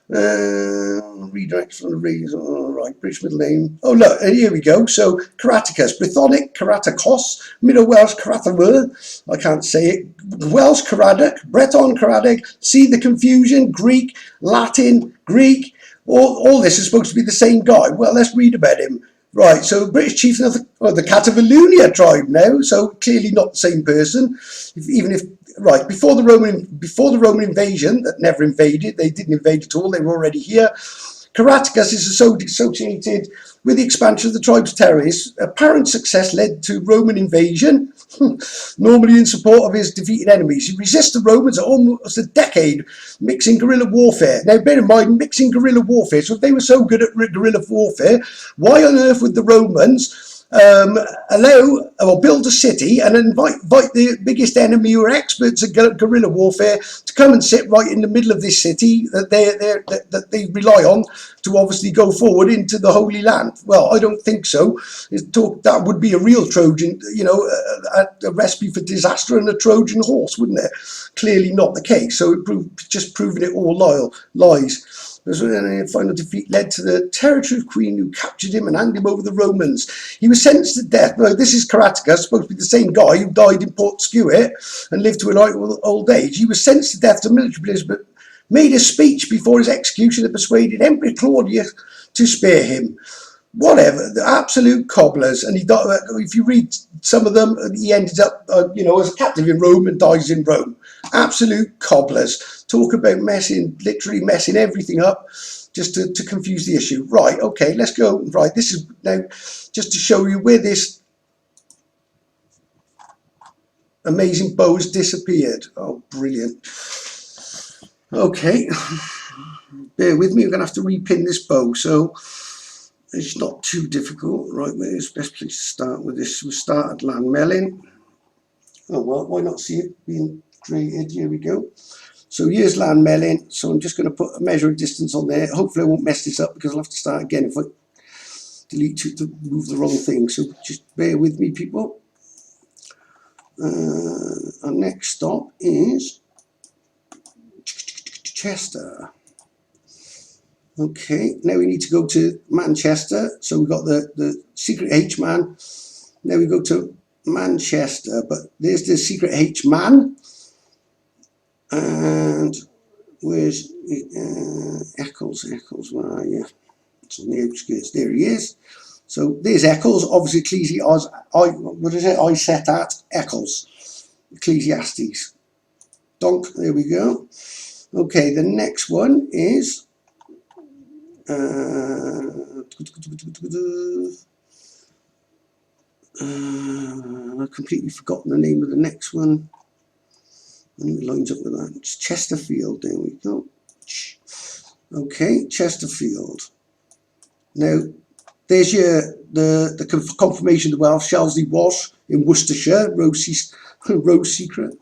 Redirect from the reason. All right, British middle name. Oh, look, and here we go. So, Caraticus, Brythonic, Caraticos, Middle Welsh, Carathawer. I can't say it. Welsh, Caradoc, Breton, Caradoc. See the confusion? Greek, Latin, Greek. All this is supposed to be the same guy. Well, let's read about him. Right, so British chieftain of the Catavallunia tribe now, so clearly not the same person. Right, before the Roman invasion, that never invaded, they didn't invade at all, they were already here. Caraticus is associated with the expansion of the tribe's territories. Apparent success led to Roman invasion, normally in support of his defeated enemies. He resisted the Romans for almost a decade, mixing guerrilla warfare. Now, bear in mind, mixing guerrilla warfare. So if they were so good at guerrilla warfare, why on earth would the Romans allow or build a city and invite the biggest enemy who are experts at guerrilla warfare to come and sit right in the middle of this city that they rely on to obviously go forward into the Holy Land? Well, I don't think so. That would be a real Trojan, a recipe for disaster and a Trojan horse, wouldn't it? Clearly not the case. So just proving it all lies. The final defeat led to the territory of Queen, who captured him and handed him over the Romans. He was sentenced to death. Well, this is Caraticus, supposed to be the same guy who died in Port Skewitt and lived to an old age. He was sentenced to death to military police, but made a speech before his execution that persuaded Emperor Claudius to spare him. Whatever, the absolute cobblers. And he died, if you read some of them, he ended up, as a captive in Rome and dies in Rome. Absolute cobblers. Talk about literally messing everything up just to confuse the issue. Right, okay, let's go. Right, this is now just to show you where this amazing bow has disappeared. Oh, brilliant. Okay, bear with me, we're going to have to repin this bow. So, it's not too difficult. Right, where's the best place to start with this? We'll start at Llanmelin. Oh, well, why not see it being created? Here we go. So here's Llanmelin. So I'm just going to put a measure of distance on there. Hopefully I won't mess this up because I'll have to start again if I delete to move the wrong thing. So just bear with me, people. Our next stop is Chester. Okay, now we need to go to Manchester. So we've got the secret H-man. Now we go to Manchester, but there's the secret H-man. And where's Eccles? Eccles, where are you? It's on the outskirts. There he is. So there's Eccles. Obviously, I set at Eccles. Ecclesiastes. Donk, there we go. Okay, the next one is I've completely forgotten the name of the next one. I think it lines up with that. It's Chesterfield. There we go. Okay, Chesterfield. Now, there's the confirmation of the wealth. Shelsley was in Worcestershire. Rose secret.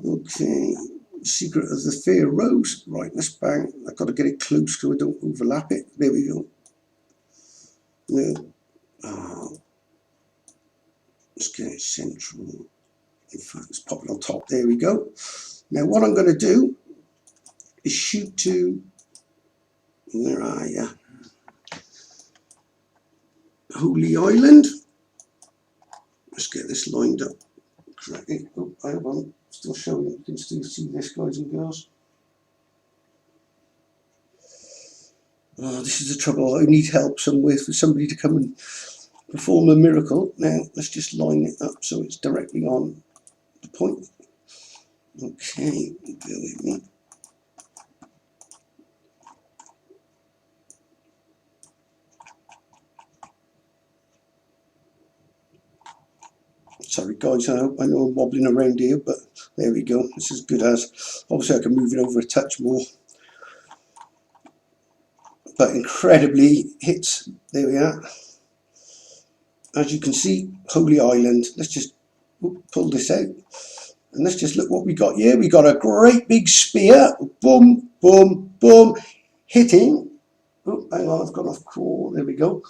Okay, secret of the Pharaohs. Right, let's bang. I've got to get it close so I don't overlap it. There we go. No. Let's get it central. In fact, let's pop it on top. There we go. Now what I'm going to do is shoot to, where are you? Holy Island. Let's get this lined up correctly. Oh, I won't. Still showing it. You can still see this, guys and girls. Oh, this is the trouble. I need help somewhere for somebody to come and perform a miracle. Now let's just line it up so it's directly on the point. Okay, bear with me. Sorry guys, I know I'm wobbling around here, but there we go. This is good as. Obviously I can move it over a touch more. But incredibly hits, there we are. As you can see, Holy Island. Let's just pull this out. And let's just look what we got here. We got a great big spear. Boom, boom, boom. Hitting. Oh, hang on, I've gone off course. There we go.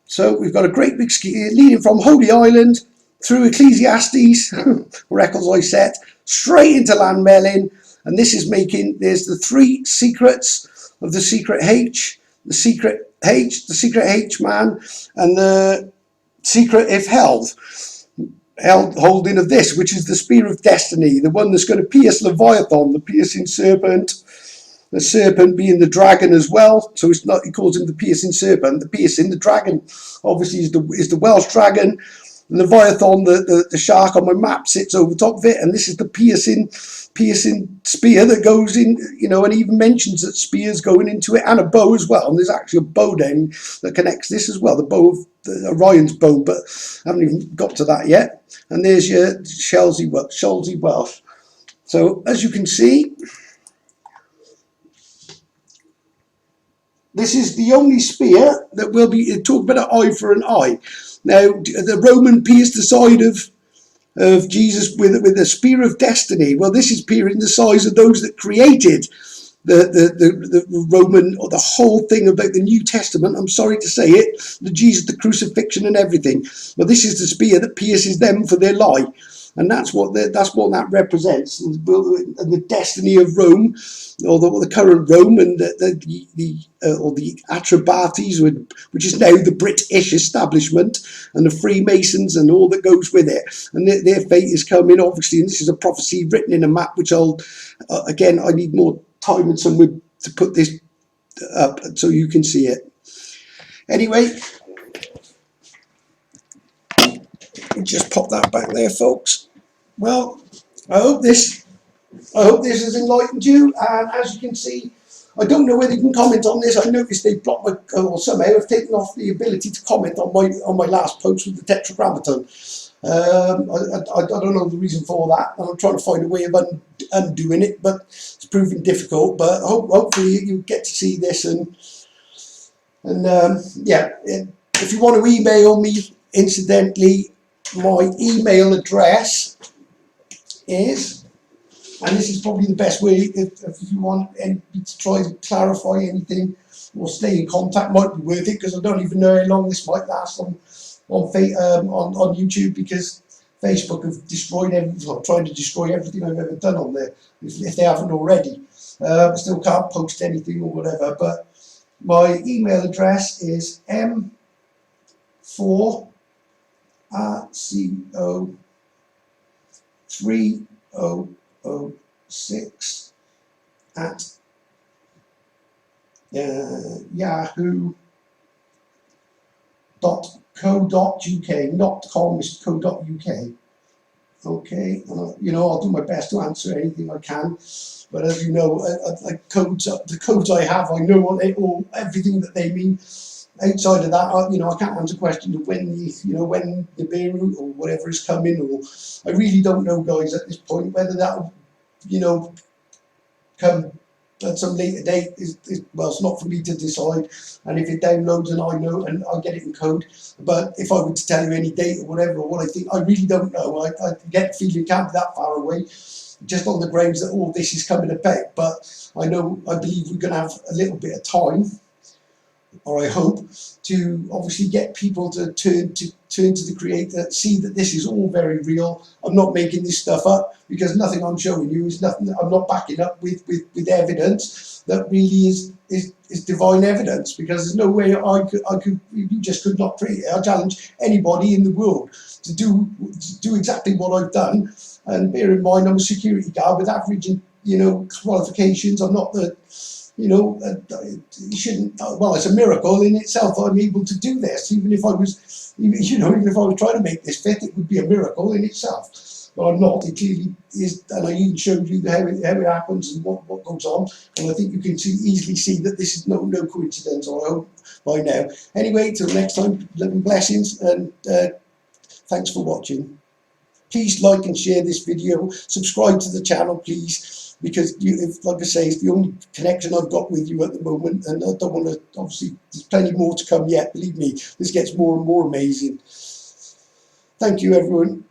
So we've got a great big spear leading from Holy Island through Ecclesiastes, records I set, straight into Landmelin. And this is making, there's the 3 secrets of the secret H, the secret H man, and the secret if held holding of this, which is the spear of destiny, the one that's going to pierce Leviathan, the piercing serpent, the serpent being the dragon as well. So it's not, he calls him the piercing serpent, the piercing, the dragon obviously is the Welsh dragon. Leviathan, the shark on my map, sits over top of it, and this is the piercing spear that goes in, you know, and he even mentions that spears going into it, and a bow as well. And there's actually a bow down that connects this as well, the bow of the Orion's bow, but I haven't even got to that yet. And there's your Shelsley Welsh. So as you can see, this is the only spear that will be talked about an eye for an eye. Now, the Roman pierced the side of Jesus with the spear of destiny. Well, this is piercing the size of those that created the Roman, or the whole thing about the New Testament. I'm sorry to say it, the Jesus, the crucifixion and everything. But this is the spear that pierces them for their lie. And that's what that represents, and the destiny of Rome, or the current Rome, and the Atrebates, which is now the British establishment, and the Freemasons and all that goes with it. And their fate is coming, obviously. And this is a prophecy written in a map, which I'll again, I need more time and somewhere to put this up so you can see it. Anyway, just pop that back there, folks. Well, I hope this has enlightened you. And as you can see, I don't know whether you can comment on this. I noticed they blocked my, or somehow have taken off the ability to comment on my last post with the Tetragrammaton. I don't know the reason for that, and I'm trying to find a way of undoing it, but it's proving difficult. But hopefully you get to see this, and yeah, if you want to email me, incidentally, my email address is, and this is probably the best way if you want to try to clarify anything or stay in contact, might be worth it, because I don't even know how long this might last on YouTube, because Facebook have destroyed trying to destroy everything I've ever done on there, if they haven't already. I still can't post anything or whatever, but my email address is m4rco3006 at yahoo.co.uk, not com, it's co.uk. Okay, you know, I'll do my best to answer anything I can, but as you know, the codes I have, I know what everything that they mean. Outside of that, you know, I can't answer questions of when the Beirut or whatever is coming, or I really don't know, guys, at this point, whether that'll, you know, come at some later date well, it's not for me to decide. And if it downloads and I know and I get it in code, but if I were to tell you any date or whatever, or what I think, I really don't know. I get the feeling it can't be that far away, just on the grounds that all this is coming about. But I believe we're going to have a little bit of time, or I hope, to obviously get people to turn to the Creator, see that this is all very real. I'm not making this stuff up, because nothing I'm showing you is nothing that I'm not backing up with evidence that really is divine evidence, because there's no way you just could not create it. I challenge anybody in the world to do exactly what I've done. And bear in mind, I'm a security guard with average, qualifications. I'm not the, you shouldn't, well, it's a miracle in itself that I'm able to do this. Even if I was trying to make this fit, it would be a miracle in itself. But I'm not. It clearly is, and I even showed you how it happens and what goes on. And I think you can easily see that this is no coincidence, or I hope by now. Anyway, till next time, love and blessings, and thanks for watching. Please like and share this video. Subscribe to the channel, please, because like I say, it's the only connection I've got with you at the moment, and I don't want to, obviously, there's plenty more to come yet. Believe me, this gets more and more amazing. Thank you, everyone.